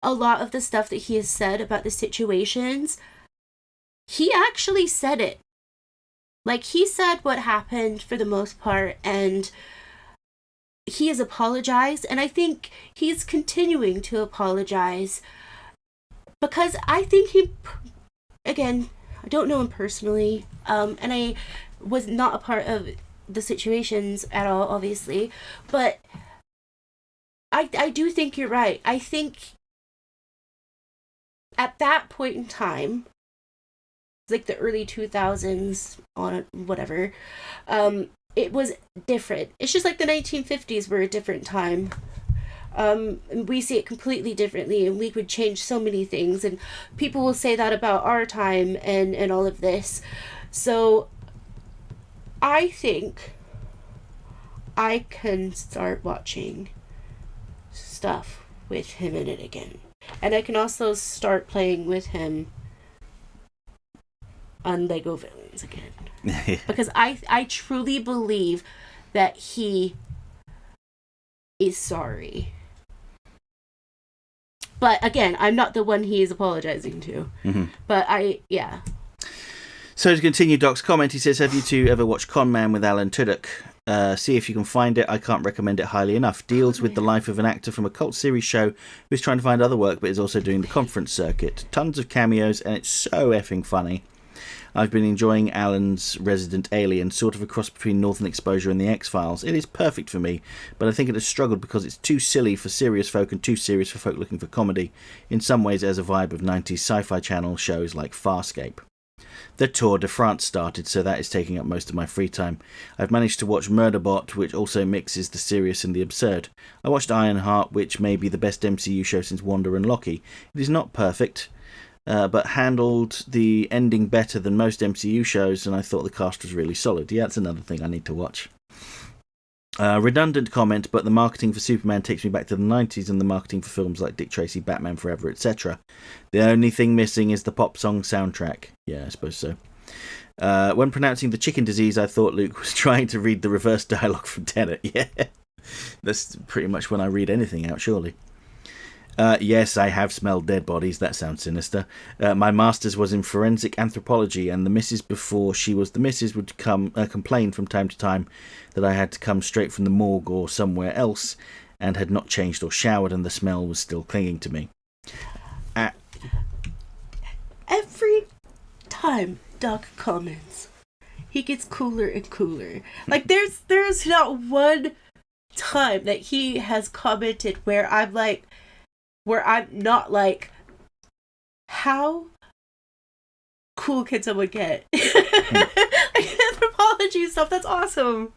a lot of the stuff that he has said about the situations, he actually said it. Like, he said what happened for the most part, and he has apologized, and I think he's continuing to apologize, because I think he, again, I don't know him personally, and I was not a part of the situations at all, obviously, but I do think you're right. I think at that point in time, like the early 2000s on whatever, it was different. It's just like the 1950s were a different time. And we see it completely differently, and we would change so many things, and people will say that about our time and all of this. So I think I can start watching stuff with him in it again, and I can also start playing with him on Lego Villains again. Because I truly believe that he is sorry. But again, I'm not the one he is apologizing to. Mm-hmm. But yeah. So to continue Doc's comment, he says, have you two ever watched Con Man with Alan Tudyk? See if you can find it. I can't recommend it highly enough. Deals with the life of an actor from a cult series show who's trying to find other work but is also doing the conference circuit. Tons of cameos, and it's so effing funny. I've been enjoying Alan's Resident Alien, sort of a cross between Northern Exposure and The X-Files. It is perfect for me, but I think it has struggled because it's too silly for serious folk and too serious for folk looking for comedy. In some ways it has a vibe of 90s sci-fi channel shows like Farscape. The Tour de France started, so that is taking up most of my free time. I've managed to watch Murderbot, which also mixes the serious and the absurd. I watched Ironheart, which may be the best MCU show since Wanda and Loki. It is not perfect, but handled the ending better than most MCU shows, and I thought the cast was really solid. Yeah, that's another thing I need to watch. Redundant comment, but the marketing for Superman takes me back to the 90s and the marketing for films like Dick Tracy, Batman Forever, etc. The only thing missing is the pop song soundtrack. Yeah, I suppose so. When pronouncing the chicken disease, I thought Luke was trying to read the reverse dialogue from Tenet. Yeah, that's pretty much when I read anything out, surely. Yes, I have smelled dead bodies. That sounds sinister. My master's was in forensic anthropology, and the missus before she was the missus would complain from time to time that I had to come straight from the morgue or somewhere else and had not changed or showered, and the smell was still clinging to me. Every time Doc comments, he gets cooler and cooler. Like, there's not one time that he has commented where I'm not like, how cool can someone get? Like, anthropology stuff, that's awesome.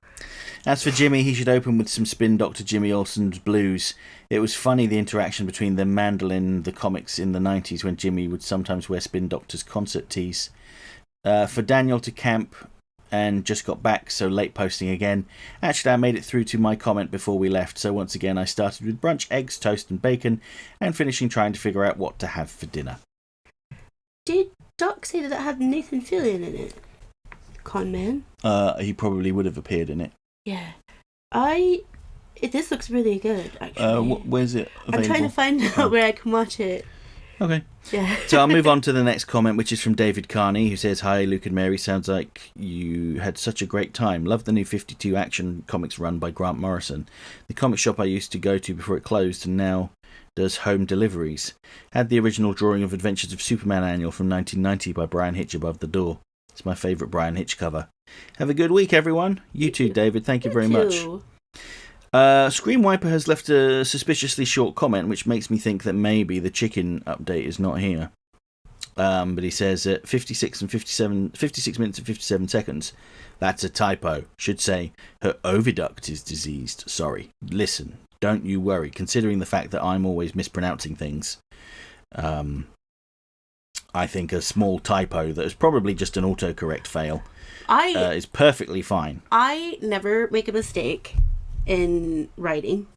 As for Jimmy, he should open with some Spin Doctor Jimmy Olsen's Blues. It was funny, the interaction between the mandolin, the comics in the 90s, when Jimmy would sometimes wear Spin Doctor's concert tees. For Daniel to camp and just got back, so late posting again. Actually, I made it through to my comment before we left, so once again I started with brunch, eggs, toast and bacon, and finishing trying to figure out what to have for dinner. Did Doc say that it had Nathan Fillion in it? Con Man? He probably would have appeared in it. Yeah. This looks really good, actually. Where's it available? I'm trying to find out where I can watch it. Okay. Yeah. So I'll move on to the next comment, which is from David Carney, who says, "Hi, Luke and Mary. Sounds like you had such a great time. Love the new 52 Action Comics run by Grant Morrison. The comic shop I used to go to before it closed and now does home deliveries. Had the original drawing of Adventures of Superman annual from 1990 by Brian Hitch above the door. It's my favourite Brian Hitch cover. Have a good week, everyone." You too, David. Thank you very much. Screen Wiper has left a suspiciously short comment, which makes me think that maybe the chicken update is not here. But he says at 56 minutes and 57 seconds, that's a typo. Should say her oviduct is diseased. Sorry. Listen, don't you worry. Considering the fact that I'm always mispronouncing things, I think a small typo that is probably just an autocorrect fail is perfectly fine. I never make a mistake in writing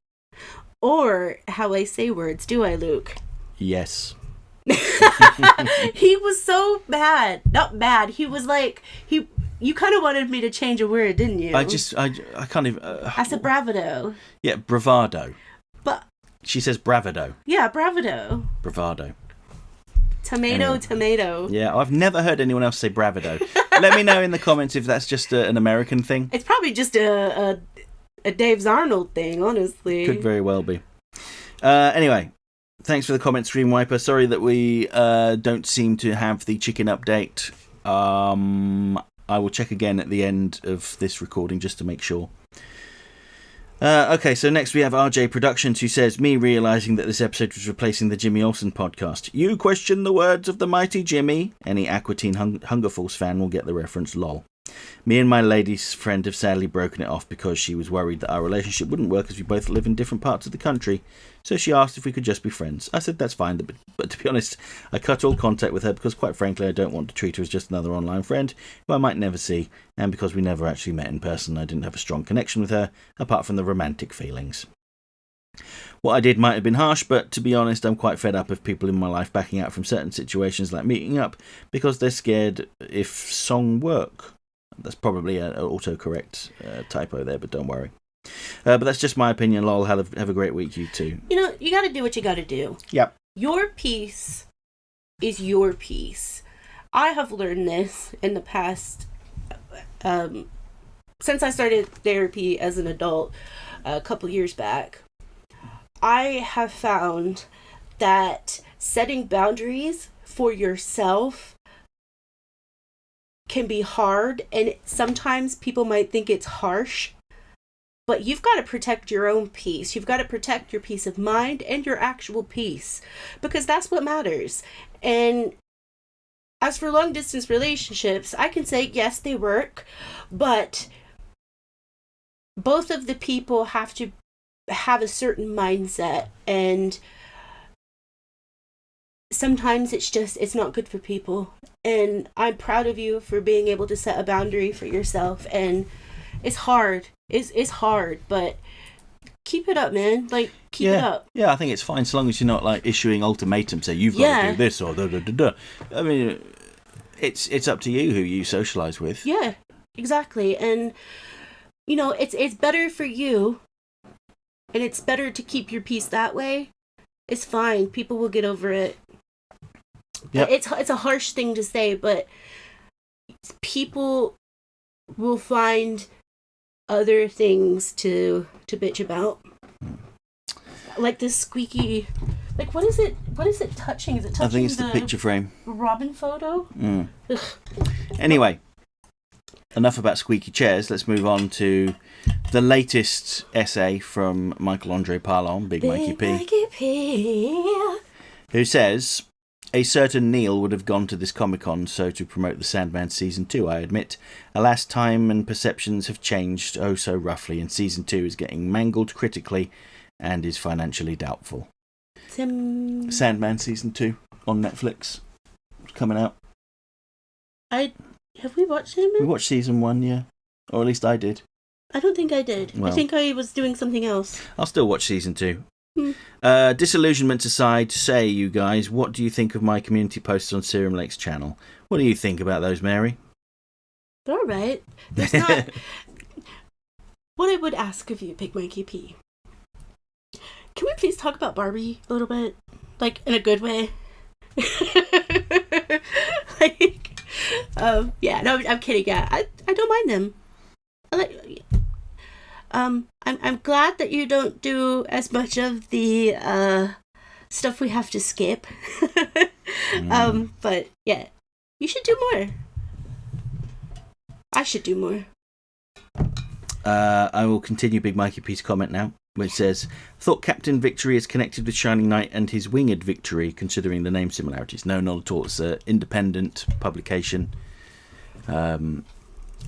or how I say words, do I, Luke? Yes. He was so mad. Not mad. He was like, you kind of wanted me to change a word, didn't you? I can't even... I said bravado. Yeah, bravado. But... She says bravado. Yeah, bravado. Bravado. Tomato. Yeah, I've never heard anyone else say bravado. Let me know in the comments if that's just an American thing. It's probably just a Dave Arnold thing, honestly. Could very well be. Anyway, thanks for the comment, Stream Wiper. Sorry that we don't seem to have the chicken update. I will check again at the end of this recording just to make sure. Okay, so next we have RJ Productions, who says, me realising that this episode was replacing the Jimmy Olsen podcast. You question the words of the mighty Jimmy? Any Aqua Teen Hunger Force fan will get the reference, lol. Me and my lady's friend have sadly broken it off because she was worried that our relationship wouldn't work as we both live in different parts of the country. So she asked if we could just be friends. I said that's fine, but to be honest, I cut all contact with her because quite frankly I don't want to treat her as just another online friend who I might never see, and because we never actually met in person I didn't have a strong connection with her apart from the romantic feelings. What I did might have been harsh, but to be honest I'm quite fed up of people in my life backing out from certain situations like meeting up because they're scared if song work. That's probably an autocorrect typo there, but don't worry. But that's just my opinion, lol. Have a great week, you too. You know, you gotta do what you gotta do. Yep. Your piece is your piece. I have learned this in the past, since I started therapy as an adult a couple years back. I have found that setting boundaries for yourself can be hard, and sometimes people might think it's harsh, but you've got to protect your own peace. You've got to protect your peace of mind and your actual peace, because that's what matters. And as for long distance relationships, I can say yes, they work, but both of the people have to have a certain mindset, and sometimes it's not good for people. And I'm proud of you for being able to set a boundary for yourself. And it's hard. It's hard, but keep it up, man. Like, keep it up. Yeah, I think it's fine so long as you're not like issuing ultimatums, say you've got to do this or da da da da. I mean, it's up to you who you socialise with. Yeah, exactly. And you know, it's better for you, and it's better to keep your peace that way. It's fine. People will get over it. Yep. It's a harsh thing to say, but people will find other things to bitch about. Like this squeaky, like what is it touching? Is it touching? I think it's the picture frame. Robin photo? Anyway, enough about squeaky chairs. Let's move on to the latest essay from Michael Andre Parlon, Big Mikey P, who says, a certain Neil would have gone to this Comic-Con so to promote the Sandman Season 2, I admit. Alas, time and perceptions have changed oh so roughly, and Season 2 is getting mangled critically and is financially doubtful. Sandman Season 2 on Netflix. Coming out. Have we watched Sandman? We watched Season 1, yeah. Or at least I did. I don't think I did. Well, I think I was doing something else. I'll still watch Season 2. Disillusionments aside, say, you guys, what do you think of my community posts on Serum Lake's channel? What do you think about those, Mary? They're alright. There's not... What I would ask of you, Big Mikey P, can we please talk about Barbie a little bit? Like, in a good way? Like, yeah, no, I'm kidding. Yeah, I don't mind them. I'm glad that you don't do as much of the stuff we have to skip. But yeah, you should do more. I should do more. I will continue Big Mikey P's comment now, which says, thought Captain Victory is connected with Shining Knight and his Winged Victory, considering the name similarities. No, not at all. It's an independent publication.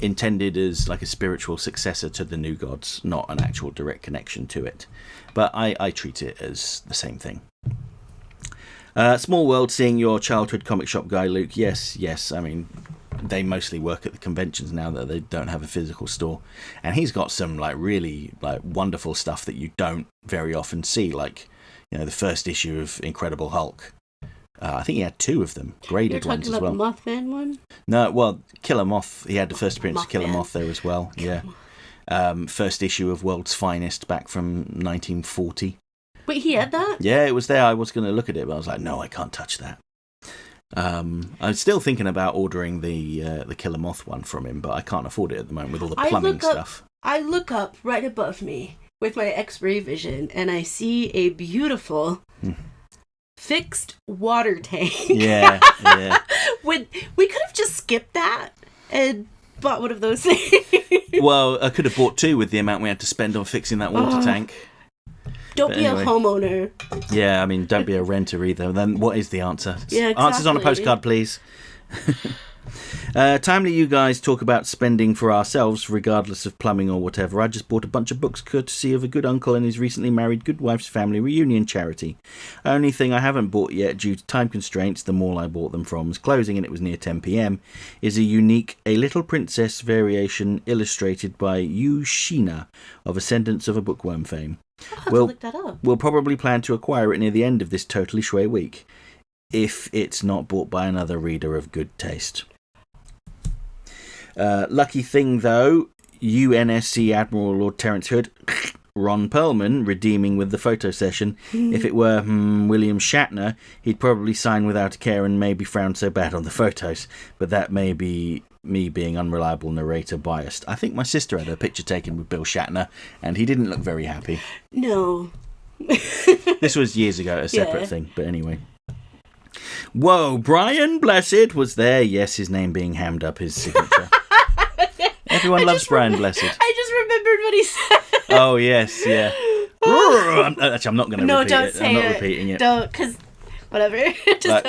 Intended as like a spiritual successor to the New Gods, not an actual direct connection to it. But I treat it as the same thing. Small world, seeing your childhood comic shop guy, Luke. Yes. I mean, they mostly work at the conventions now that they don't have a physical store. And he's got some really wonderful stuff that you don't very often see, like, the first issue of Incredible Hulk. I think he had 2 of them, graded ones as well. You're talking about the Mothman one? No, well, Killer Moth. He had the first appearance of Killer Moth there as well. Yeah. First issue of World's Finest back from 1940. Wait, he had that? Yeah, it was there. I was going to look at it, but I was like, no, I can't touch that. I'm still thinking about ordering the Killer Moth one from him, but I can't afford it at the moment with all the plumbing stuff. I look up right above me with my X-ray vision, and I see a beautiful fixed water tank. Yeah. We could have just skipped that and bought one of those things. Well, I could have bought 2 with the amount we had to spend on fixing that water tank. Don't be a homeowner. Yeah, I mean, don't be a renter either. Then what is the answer? Yeah, exactly. Answers on a postcard, please. Timely you guys talk about spending for ourselves, regardless of plumbing or whatever. I just bought a bunch of books courtesy of a good uncle and his recently married good wife's family reunion charity. Only thing I haven't bought yet due to time constraints, the mall I bought them from was closing and it was near 10 p.m, is a unique A Little Princess variation illustrated by Yu Shina of Ascendants of a Bookworm fame. I'll have to look that up. We'll probably plan to acquire it near the end of this Totally Schway week, if it's not bought by another reader of good taste. Lucky thing, though, UNSC Admiral Lord Terence Hood, Ron Perlman, redeeming with the photo session. If it were William Shatner, he'd probably sign without a care and maybe frown so bad on the photos. But that may be me being unreliable narrator biased. I think my sister had her picture taken with Bill Shatner, and he didn't look very happy. No. This was years ago, a separate thing, but anyway. Whoa, Brian Blessed was there. Yes, his name being hammed up his signature. Everyone loves Brian Blessed. I just remembered what he said. Oh, yes, yeah. Actually, I'm not going to repeat it. No, don't say it. I'm not repeating it. Don't, because whatever.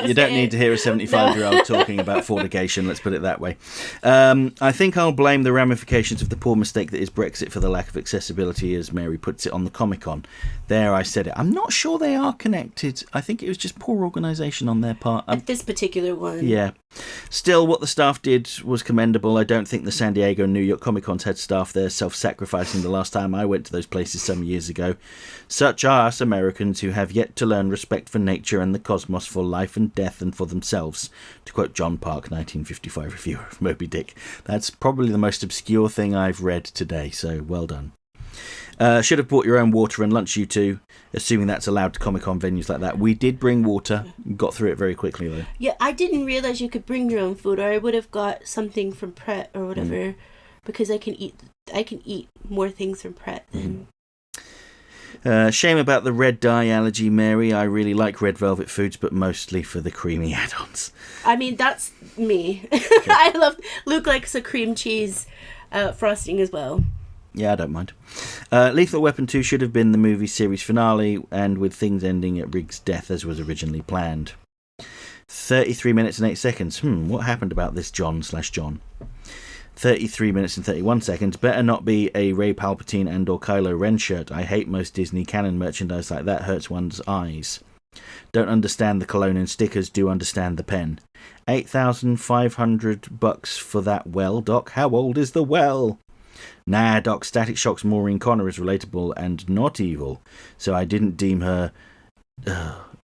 You don't need to hear a 75-year-old talking about fornication, let's put it that way. I think I'll blame the ramifications of the poor mistake that is Brexit for the lack of accessibility, as Mary puts it, on the Comic-Con. There, I said it. I'm not sure they are connected. I think it was just poor organisation on their part. At this particular one. Yeah. Still, what the staff did was commendable. I don't think the San Diego and New York Comic-Cons had staff there self-sacrificing the last time I went to those places some years ago. Such are us Americans who have yet to learn respect for nature and the cosmos, for life and death and for themselves, to quote John Park, 1955 reviewer of Moby Dick. That's probably the most obscure thing I've read today, so well done. Should have brought your own water and lunch, you two, assuming that's allowed to Comic-Con venues like that. We did bring water, got through it very quickly though. Yeah, I didn't realise you could bring your own food, or I would have got something from Pret or whatever, because I can eat more things from Pret than... Shame about the red dye allergy, Mary. I really like red velvet foods, but mostly for the creamy add-ons. I mean, that's me. Okay. Luke likes a cream cheese frosting as well. Yeah, I don't mind. Lethal Weapon 2 should have been the movie series finale, and with things ending at Riggs' death as was originally planned. 33 minutes and 8 seconds. What happened about this John? 33 minutes and 31 seconds. Better not be a Rey Palpatine and or Kylo Ren shirt. I hate most Disney canon merchandise like that. Hurts one's eyes. Don't understand the cologne and stickers. Do understand the pen. $8,500 for that well, Doc. How old is the well? Nah, Doc. Static Shock's Maureen Connor is relatable and not evil, so I didn't deem her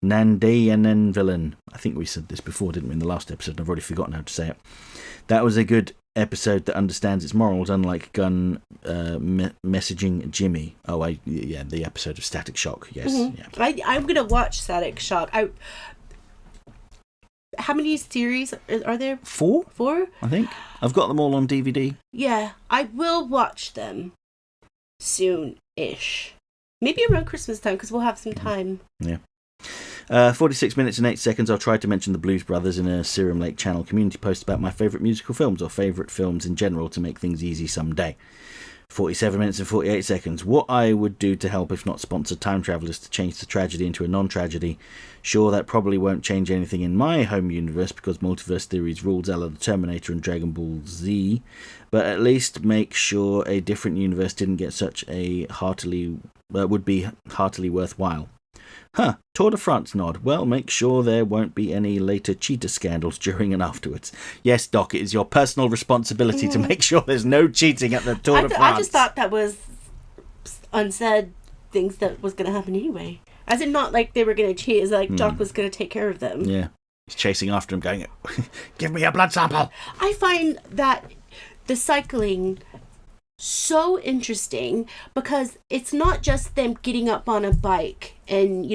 Nandayan villain. I think we said this before, didn't we, in the last episode? I've already forgotten how to say it. That was a good episode that understands its morals, unlike Gunn messaging Jimmy. The episode of Static Shock. Yes, yeah. I'm gonna watch Static Shock. How many series are there? 4? 4? I think. I've got them all on DVD. Yeah, I will watch them soon-ish. Maybe around Christmas time, because we'll have some time. Yeah. 46 minutes and 8 seconds. I'll try to mention the Blues Brothers in a Serum Lake channel community post about my favourite musical films or favourite films in general to make things easy someday. 47 minutes and 48 seconds. What I would do to help, if not sponsor, time travellers to change the tragedy into a non-tragedy. Sure, that probably won't change anything in my home universe because multiverse theories rule Zella the Terminator and Dragon Ball Z, but at least make sure a different universe didn't get such a would be heartily worthwhile. Tour de France nod. Well, make sure there won't be any later cheetah scandals during and afterwards. Yes, Doc, it is your personal responsibility to make sure there's no cheating at the Tour de France. I just thought that was unsaid things that was going to happen anyway. As in, not like they were going to cheat, as like Doc was going to take care of them. Yeah. He's chasing after him, going, give me a blood sample. I find that the cycling so interesting because it's not just them getting up on a bike and,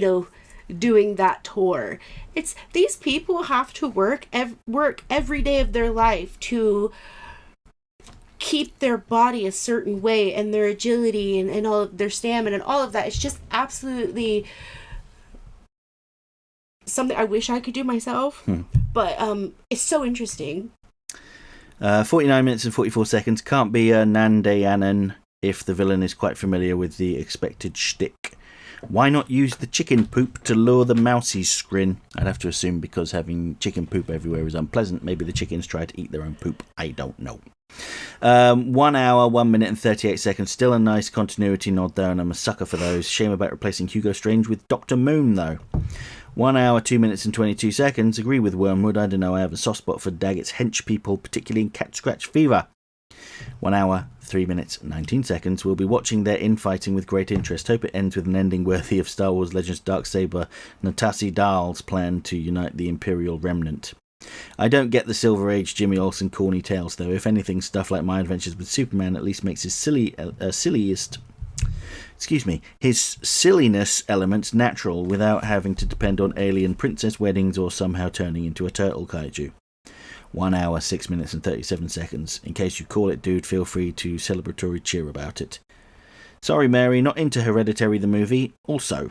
doing that tour. It's these people have to work every day of their life to keep their body a certain way, and their agility and all of their stamina and all of that. It's just absolutely something I wish I could do myself. But it's so interesting. 49 minutes and 44 seconds. Can't be a Nandayanan if the villain is quite familiar with the expected shtick. Why not use the chicken poop to lure the mousie's scrin? I'd have to assume because having chicken poop everywhere is unpleasant. Maybe the chickens try to eat their own poop. I don't know. 1 hour, 1 minute and 38 seconds. Still a nice continuity nod there, and I'm a sucker for those. Shame about replacing Hugo Strange with Dr. Moon, though. 1 hour, 2 minutes and 22 seconds. Agree with Wormwood. I don't know, I have a soft spot for Daggett's hench people, particularly in Cat Scratch Fever. 1 hour, 3 minutes, 19 seconds. We'll be watching their infighting with great interest. Hope it ends with an ending worthy of Star Wars Legends Darksaber Natasi Dahl's plan to unite the Imperial Remnant. I don't get the Silver Age Jimmy Olsen corny tales, though. If anything, stuff like My Adventures with Superman at least makes his his silliness elements natural without having to depend on alien princess weddings or somehow turning into a turtle kaiju. 1 hour, 6 minutes and 37 seconds. In case you call it, dude, feel free to celebratory cheer about it. Sorry, Mary, not into Hereditary the movie. Also,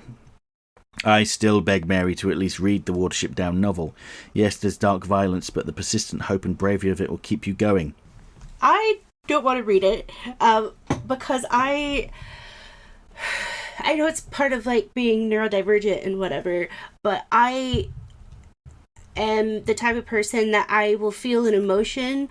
I still beg Mary to at least read the Watership Down novel. Yes, there's dark violence, but the persistent hope and bravery of it will keep you going. I don't want to read it because I know it's part of like being neurodivergent and whatever, but I am the type of person that I will feel an emotion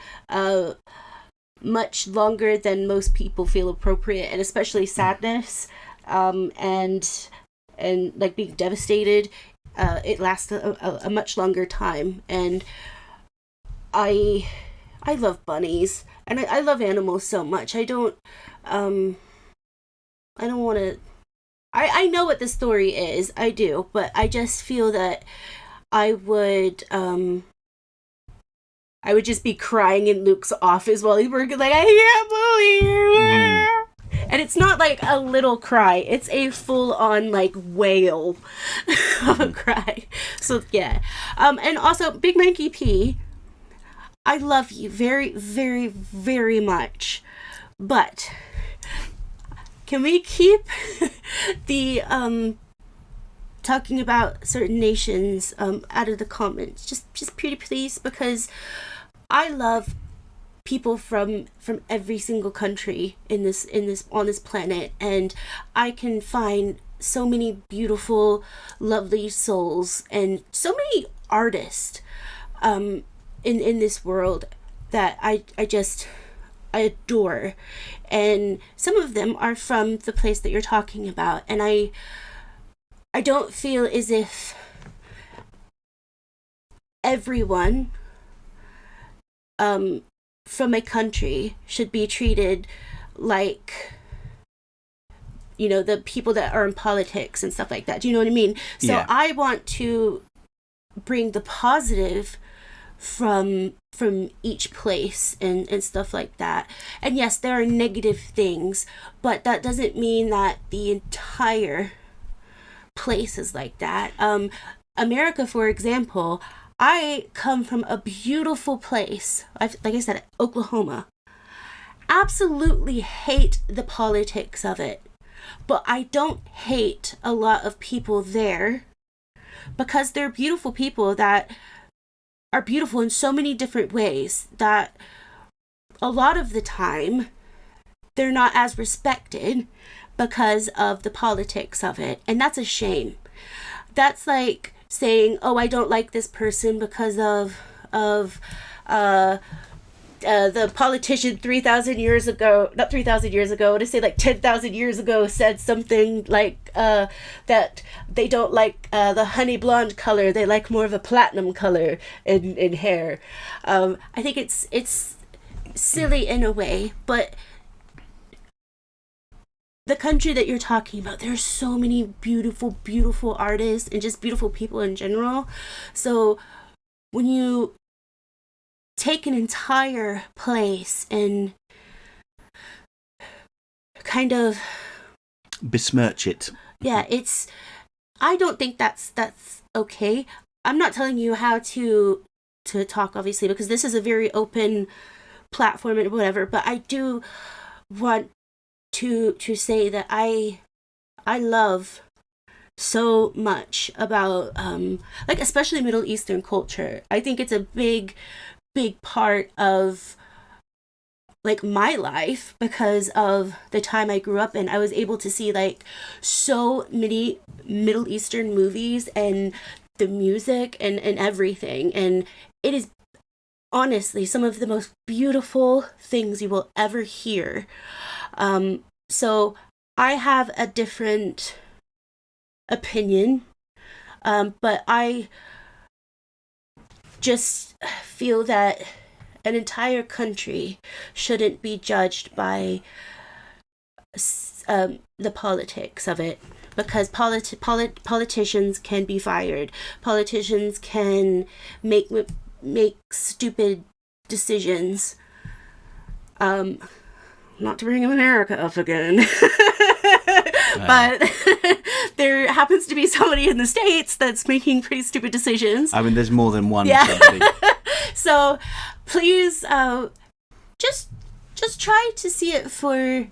much longer than most people feel appropriate, and especially sadness and like being devastated. It lasts a much longer time, and I love bunnies, and I love animals so much. I don't want to. I know what the story is. I do, but I just feel that I would just be crying in Luke's office while he's working. Like, I can't believe you. And it's not like a little cry. It's a full-on like wail of a cry. So yeah. And also, Big Monkey P, I love you very, very, very much, but can we keep the talking about certain nations out of the comments? Just pretty please, because I love people from every single country on this planet, and I can find so many beautiful, lovely souls and so many artists in this world that I adore, and some of them are from the place that you're talking about, and I don't feel as if everyone from a country should be treated like, the people that are in politics and stuff like that. Do you know what I mean? So yeah. I want to bring the positive from each place and stuff like that. And yes, there are negative things, but that doesn't mean that the entire place is like that. America, for example, I come from a beautiful place, like I said, Oklahoma. Absolutely hate the politics of it, but I don't hate a lot of people there, because they're beautiful people that are beautiful in so many different ways that a lot of the time they're not as respected because of the politics of it, and that's a shame. That's like saying, oh, I don't like this person because of the politician 3,000 years ago, not 3,000 years ago, I want to say like 10,000 years ago, said something like that they don't like the honey blonde color, they like more of a platinum color in hair. I think it's silly in a way, but the country that you're talking about, there's so many beautiful, beautiful artists and just beautiful people in general. So when you take an entire place and kind of besmirch it. Yeah, I don't think that's okay. I'm not telling you how to talk, obviously, because this is a very open platform and whatever, but I do want to say that I love so much about like especially Middle Eastern culture. I think it's a big part of like my life because of the time I grew up in. I was able to see like so many Middle Eastern movies and the music and everything, and it is honestly some of the most beautiful things you will ever hear. So I have a different opinion, but I just feel that an entire country shouldn't be judged by the politics of it, because politicians can be fired. Politicians can make stupid decisions. Not to bring America up again. But there happens to be somebody in the States that's making pretty stupid decisions. I mean, there's more than one somebody. So please just try to see it for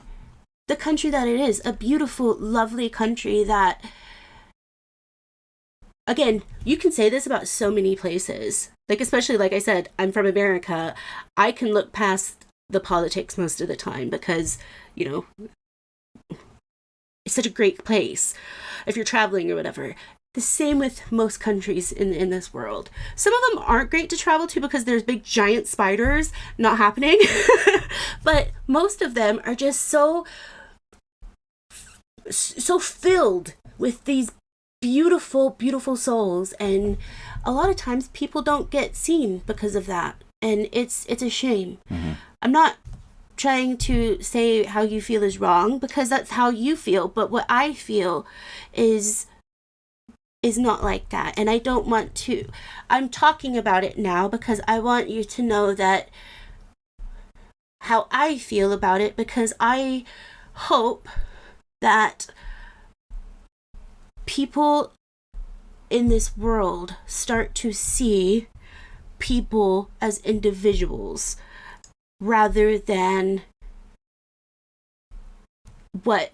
the country that it is. A beautiful, lovely country that, again, you can say this about so many places. Like, especially, like I said, I'm from America. I can look past the politics most of the time because, you know, it's such a great place if you're traveling or whatever. The same with most countries in this world. Some of them aren't great to travel to because there's big giant spiders not happening. But most of them are just so filled with these beautiful, beautiful souls. And a lot of times people don't get seen because of that. And it's a shame. Mm-hmm. I'm not trying to say how you feel is wrong because that's how you feel. But what I feel is not like that. And I don't want to. I'm talking about it now because I want you to know that how I feel about it, because I hope that people in this world start to see people as individuals rather than what,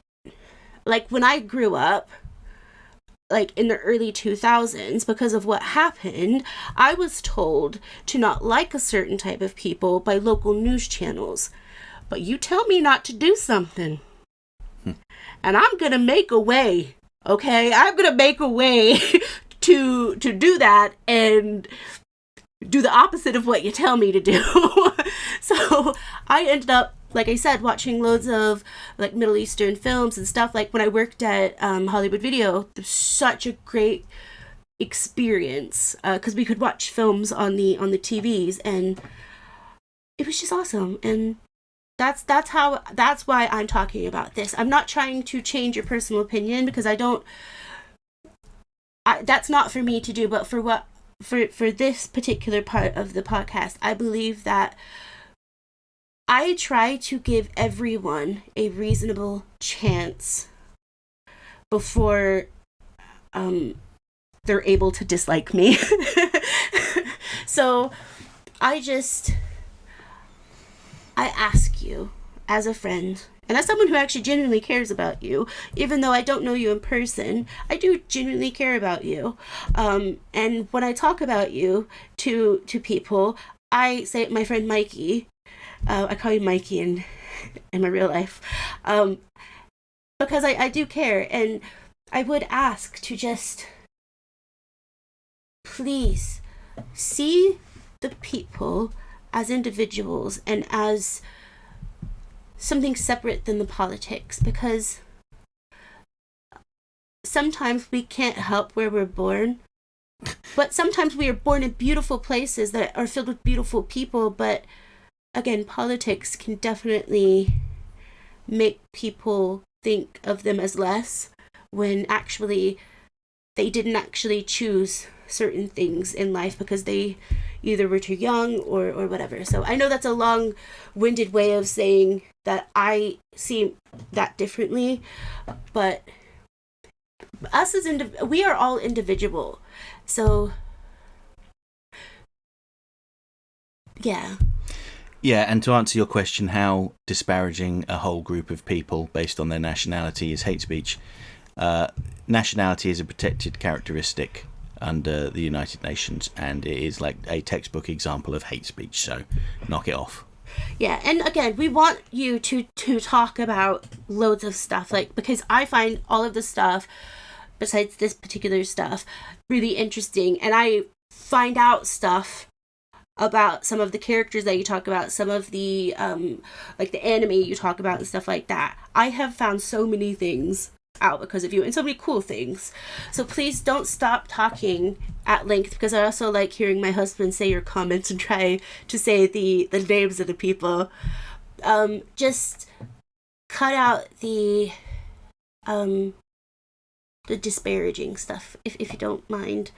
like when I grew up, like in the early 2000s, because of what happened, I was told to not like a certain type of people by local news channels. But you tell me not to do something, and I'm gonna make a way. Okay, I'm gonna make a way to do that and do the opposite of what you tell me to do. So I ended up, like I said, watching loads of like Middle Eastern films and stuff. Like when I worked at Hollywood Video, it was such a great experience because we could watch films on the TVs, and it was just awesome. And that's why I'm talking about this. I'm not trying to change your personal opinion because that's not for me to do. But for this particular part of the podcast, I believe that I try to give everyone a reasonable chance before they're able to dislike me. So I ask you as a friend and as someone who actually genuinely cares about you, even though I don't know you in person, I do genuinely care about you. And when I talk about you to people, I say, my friend Mikey, I call you Mikey in my real life, because I do care, and I would ask to just please see the people as individuals and as something separate than the politics, because sometimes we can't help where we're born, but sometimes we are born in beautiful places that are filled with beautiful people. But again, politics can definitely make people think of them as less, when actually they didn't actually choose certain things in life because they either were too young or whatever. So I know that's a long-winded way of saying that I see that differently, but us as we are all individual. So yeah. Yeah, and to answer your question, how disparaging a whole group of people based on their nationality is hate speech. Nationality is a protected characteristic under the United Nations, and it is like a textbook example of hate speech, so knock it off. Yeah, and again, we want you to talk about loads of stuff, like, because I find all of the stuff, besides this particular stuff, really interesting, and I find out stuff about some of the characters that you talk about, some of the like the anime you talk about and stuff like that. I have found so many things out because of you, and so many cool things. So please don't stop talking at length, because I also like hearing my husband say your comments and try to say the names of the people. Just cut out the disparaging stuff, if you don't mind.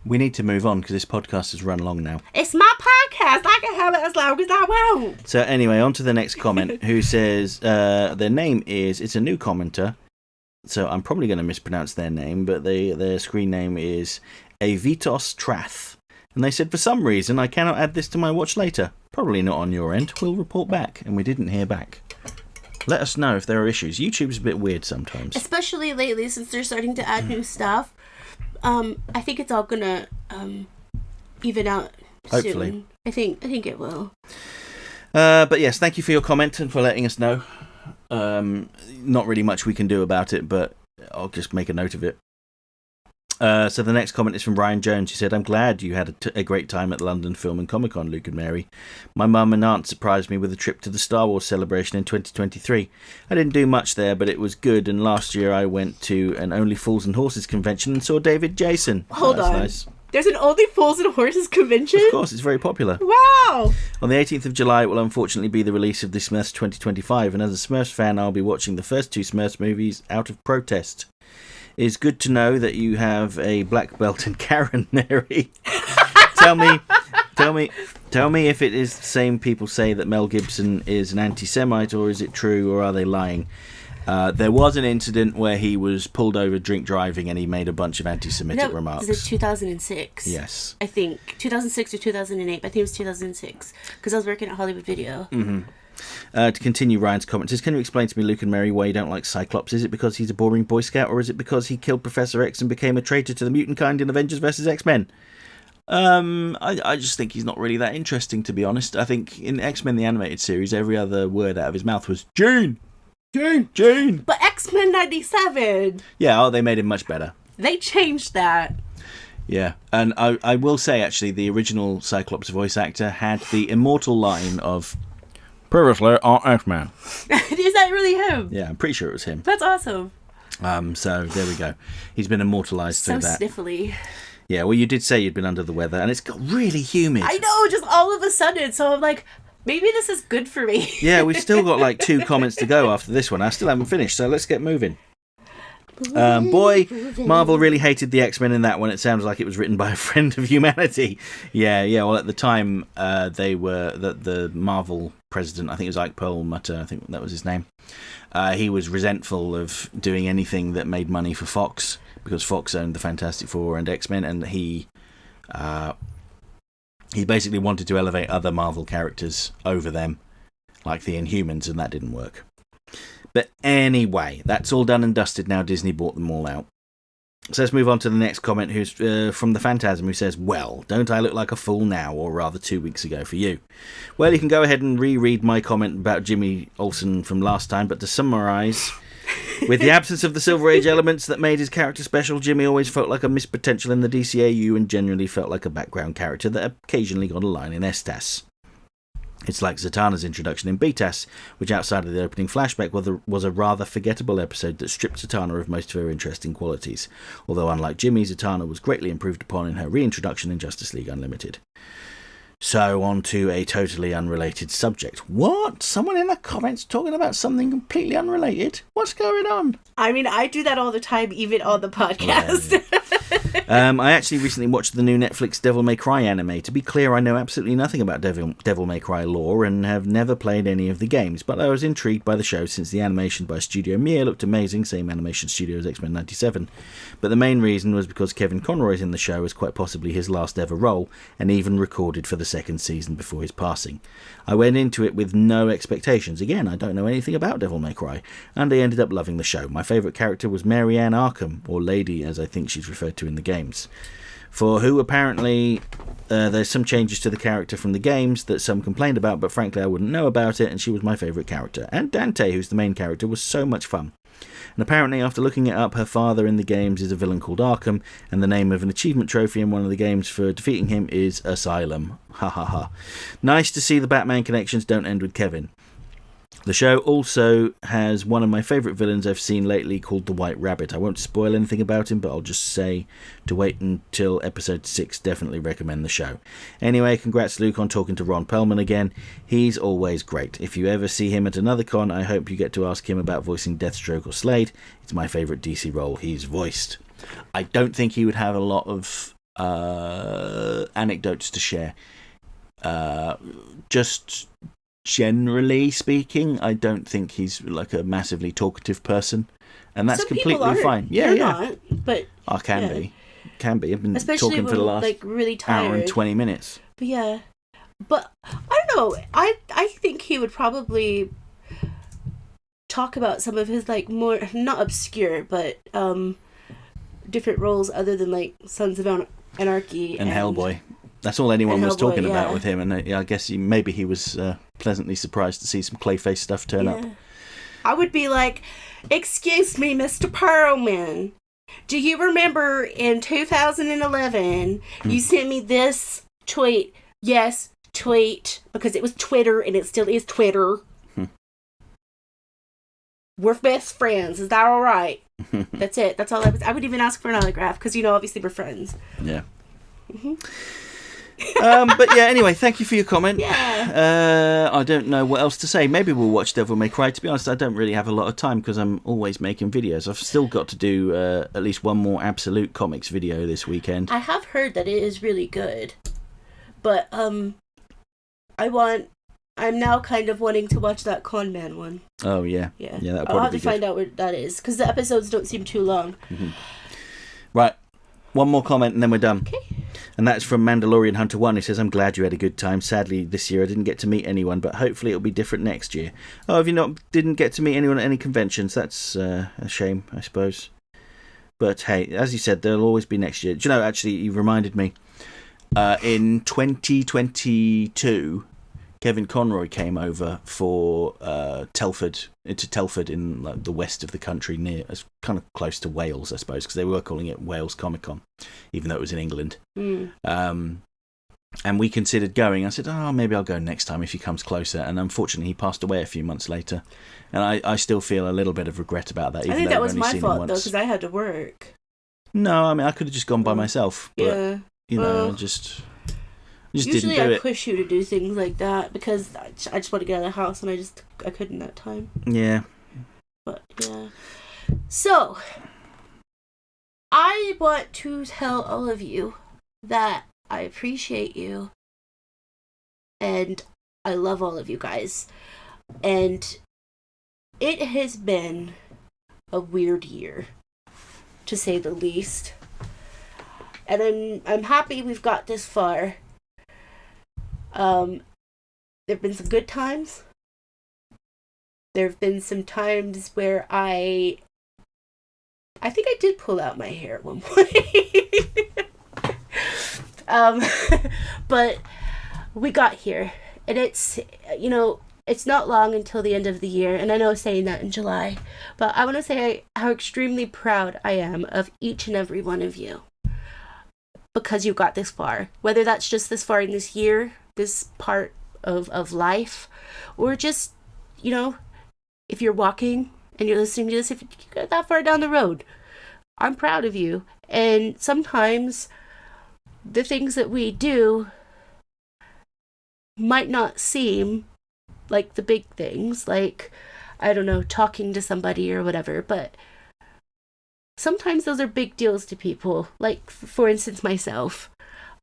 We need to move on because this podcast has run long now. It's my podcast. I can have it as long as I want. So anyway, on to the next comment, who says their name is, it's a new commenter, so I'm probably going to mispronounce their name, but their screen name is Avitos Trath. And they said, for some reason, I cannot add this to my watch later. Probably not on your end. We'll report back. And we didn't hear back. Let us know if there are issues. YouTube's a bit weird sometimes. Especially lately, since they're starting to add new stuff. I think it's all gonna even out hopefully soon. I think it will. But yes, thank you for your comment and for letting us know. Not really much we can do about it, but I'll just make a note of it. So the next comment is from Ryan Jones. He said, I'm glad you had a great time at London Film and Comic Con, Luke and Mary. My mum and aunt surprised me with a trip to the Star Wars celebration in 2023. I didn't do much there, but it was good, and last year I went to an Only Fools and Horses convention and saw David Jason. Hold on. Nice. There's an Only Fools and Horses convention? Of course, it's very popular. Wow! On the 18th of July, it will unfortunately be the release of the Smurfs 2025, and as a Smurfs fan, I'll be watching the first two Smurfs movies out of protest. It's good to know that you have a black belt in Karen, Mary. Tell me if it is the same people say that Mel Gibson is an anti-Semite, or is it true, or are they lying? There was an incident where he was pulled over drink driving and he made a bunch of anti-Semitic remarks. Was it 2006? Yes. I think. 2006 or 2008, but I think it was 2006, because I was working at Hollywood Video. Mm-hmm. To continue Ryan's comment, says, can you explain to me, Luke and Mary, why you don't like Cyclops? Is it because he's a boring Boy Scout, or is it because he killed Professor X and became a traitor to the mutant kind in Avengers vs. X-Men? I just think he's not really that interesting, to be honest. I think in X-Men the animated series, every other word out of his mouth was Jane! Jane! Jane! But X-Men 97! Yeah, they made him much better. They changed that. Yeah, and I will say, actually, the original Cyclops voice actor had the immortal line of previously on X-Men. Is that really him? Yeah, I'm pretty sure it was him. That's awesome. So there we go. He's been immortalised through that. So sniffly. Yeah, well, you did say you'd been under the weather, and it's got really humid. I know, just all of a sudden. So I'm like, maybe this is good for me. Yeah, we've still got like 2 comments to go after this one. I still haven't finished, so let's get moving. Boy, Marvel really hated the X-Men in that one. It sounds like it was written by a friend of humanity. Yeah. Well, at the time, they were the Marvel president. I think it was Ike Perlmutter. I think that was his name. He was resentful of doing anything that made money for Fox, because Fox owned the Fantastic Four and X-Men, and he basically wanted to elevate other Marvel characters over them, like the Inhumans, and that didn't work. But anyway, that's all done and dusted now. Disney bought them all out. So let's move on to the next comment, who's from the Phantasm, who says, well, don't I look like a fool now, or rather 2 weeks ago for you? Well, you can go ahead and reread my comment about Jimmy Olsen from last time, but to summarise, with the absence of the Silver Age elements that made his character special, Jimmy always felt like a missed potential in the DCAU and generally felt like a background character that occasionally got a line in STAS. It's like Zatanna's introduction in BTAS, which outside of the opening flashback was a rather forgettable episode that stripped Zatanna of most of her interesting qualities, although unlike Jimmy, Zatanna was greatly improved upon in her reintroduction in Justice League Unlimited. So on to a totally unrelated subject. What? Someone in the comments talking about something completely unrelated? What's going on? I mean, I do that all the time, even on the podcast. Yeah. I actually recently watched the new Netflix Devil May Cry anime. To be clear, I know absolutely nothing about Devil May Cry lore and have never played any of the games, but I was intrigued by the show since the animation by Studio Mir looked amazing, same animation studio as X-Men 97. But the main reason was because Kevin Conroy's in the show as quite possibly his last ever role, and even recorded for the second season before his passing. I went into it with no expectations. Again, I don't know anything about Devil May Cry, and I ended up loving the show. My favourite character was Mary Ann Arkham, or Lady as I think she's referred to in the games, for who apparently there's some changes to the character from the games that some complained about, but frankly I wouldn't know about it, and she was my favourite character. And Dante, who's the main character, was so much fun. And apparently, after looking it up, her father in the games is a villain called Arkham, and the name of an achievement trophy in one of the games for defeating him is Asylum. Ha ha ha. Nice to see the Batman connections don't end with Kevin. The show also has one of my favourite villains I've seen lately called the White Rabbit. I won't spoil anything about him, but I'll just say to wait until episode 6. Definitely recommend the show. Anyway, congrats Luke on talking to Ron Perlman again. He's always great. If you ever see him at another con, I hope you get to ask him about voicing Deathstroke or Slade. It's my favourite DC role he's voiced. I don't think he would have a lot of anecdotes to share. Just generally speaking, I don't think he's like a massively talkative person, and that's completely fine. Yeah, not, but can be. I've been especially talking for the last really tired. hour and 20 minutes. But yeah, but I don't know. I think he would probably talk about some of his like more not obscure, but different roles other than like Sons of Anarchy and Hellboy. That's all anyone was talking about with him, and I guess maybe he was pleasantly surprised to see some Clayface stuff turn up. I would be like, "Excuse me, Mr. Perlman, do you remember in 2011 you sent me this tweet?" Yes, tweet, because it was Twitter, and it still is Twitter. We're best friends. Is that all right? That's it. That's all I would even ask for an autograph, because, obviously we're friends. Yeah. Mm-hmm. But yeah, anyway, thank you for your comment. Yeah. I don't know what else to say. Maybe we'll watch Devil May Cry. To be honest, I don't really have a lot of time because I'm always making videos. I've still got to do at least one more Absolute Comics video this weekend. I have heard that it is really good, but I'm now kind of wanting to watch that Con Man one. Oh yeah, yeah. That'll probably I'll have to be good. find out what that is, because the episodes don't seem too long. Mm-hmm. Right, one more comment and then we're done. Okay. And that's from Mandalorian Hunter 1. He says, "I'm glad you had a good time. Sadly, this year I didn't get to meet anyone, but hopefully it'll be different next year." Oh, if you didn't get to meet anyone at any conventions, that's a shame, I suppose. But hey, as you said, there'll always be next year. Do you know, actually, you reminded me. In 2022, Kevin Conroy came over for Telford in like the west of the country, it's kind of close to Wales, I suppose, because they were calling it Wales Comic Con, even though it was in England. And we considered going. I said, maybe I'll go next time if he comes closer. And unfortunately, he passed away a few months later. And I still feel a little bit of regret about that. I think that was my fault, though, because I had to work. No, I mean, I could have just gone by myself. But, yeah. I just usually didn't do it. I push you to do things like that because I just want to get out of the house, and I couldn't that time. Yeah. But yeah. So I want to tell all of you that I appreciate you and I love all of you guys. And it has been a weird year, to say the least. And I'm happy we've got this far. There've been some good times. There've been some times where I think I did pull out my hair at one point. But we got here, and it's not long until the end of the year, and I know I'm saying that in July, but I want to say how extremely proud I am of each and every one of you, because you got this far. Whether that's just this far in this year, this part of life, or just, you know, if you're walking and you're listening to this, if you get that far down the road, I'm proud of you. And sometimes the things that we do might not seem like the big things, like, I don't know, talking to somebody or whatever, but sometimes those are big deals to people. Like, for instance, myself.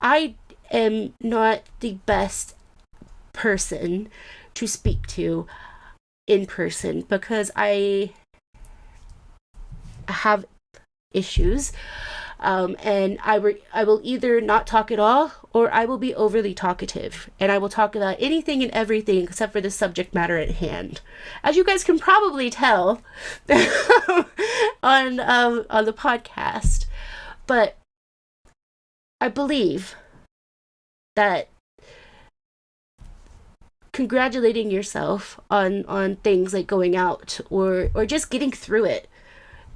I am not the best person to speak to in person because I have issues, and I will either not talk at all, or I will be overly talkative, and I will talk about anything and everything except for the subject matter at hand, as you guys can probably tell on the podcast. But I believe that congratulating yourself on things like going out or just getting through it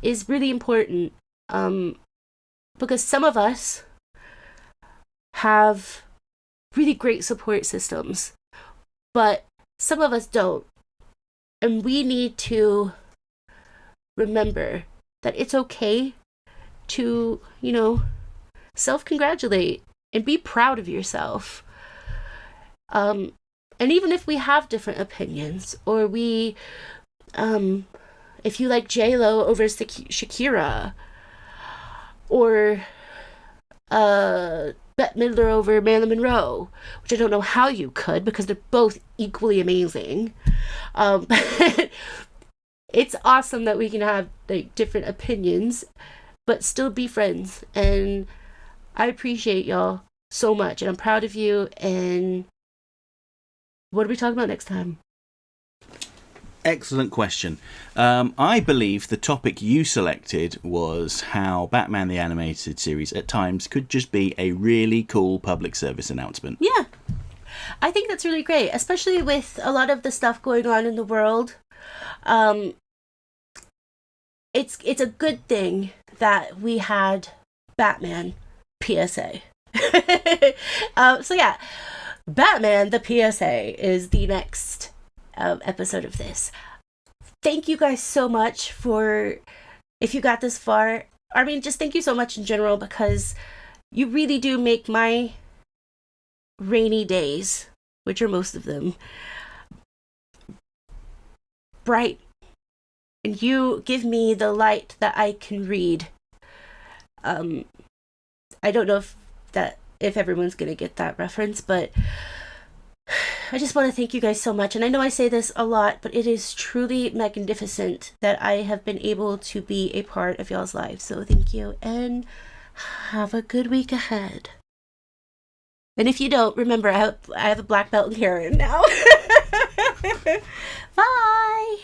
is really important, because some of us have really great support systems, but some of us don't. And we need to remember that it's okay to, you know, self-congratulate and be proud of yourself. And even if we have different opinions, or we, if you like J-Lo over Shakira, or Bette Midler over Marilyn Monroe, which I don't know how you could, because they're both equally amazing. It's awesome that we can have like different opinions, but still be friends. And I appreciate y'all so much, and I'm proud of you. And what are we talking about next time? Excellent question. I believe the topic you selected was how Batman the Animated Series at times could just be a really cool public service announcement. Yeah. I think that's really great, especially with a lot of the stuff going on in the world. It's a good thing that we had Batman PSA. So yeah, Batman the PSA is the next episode of this. Thank you guys so much for, if you got this far, I mean, just thank you so much in general, because you really do make my rainy days, which are most of them, bright. And you give me the light that I can read. I don't know if everyone's gonna get that reference, but I just want to thank you guys so much. And I know I say this a lot, but it is truly magnificent that I have been able to be a part of y'all's lives. So thank you, and have a good week ahead. And if you don't, remember, I have a black belt in Karen now. Bye!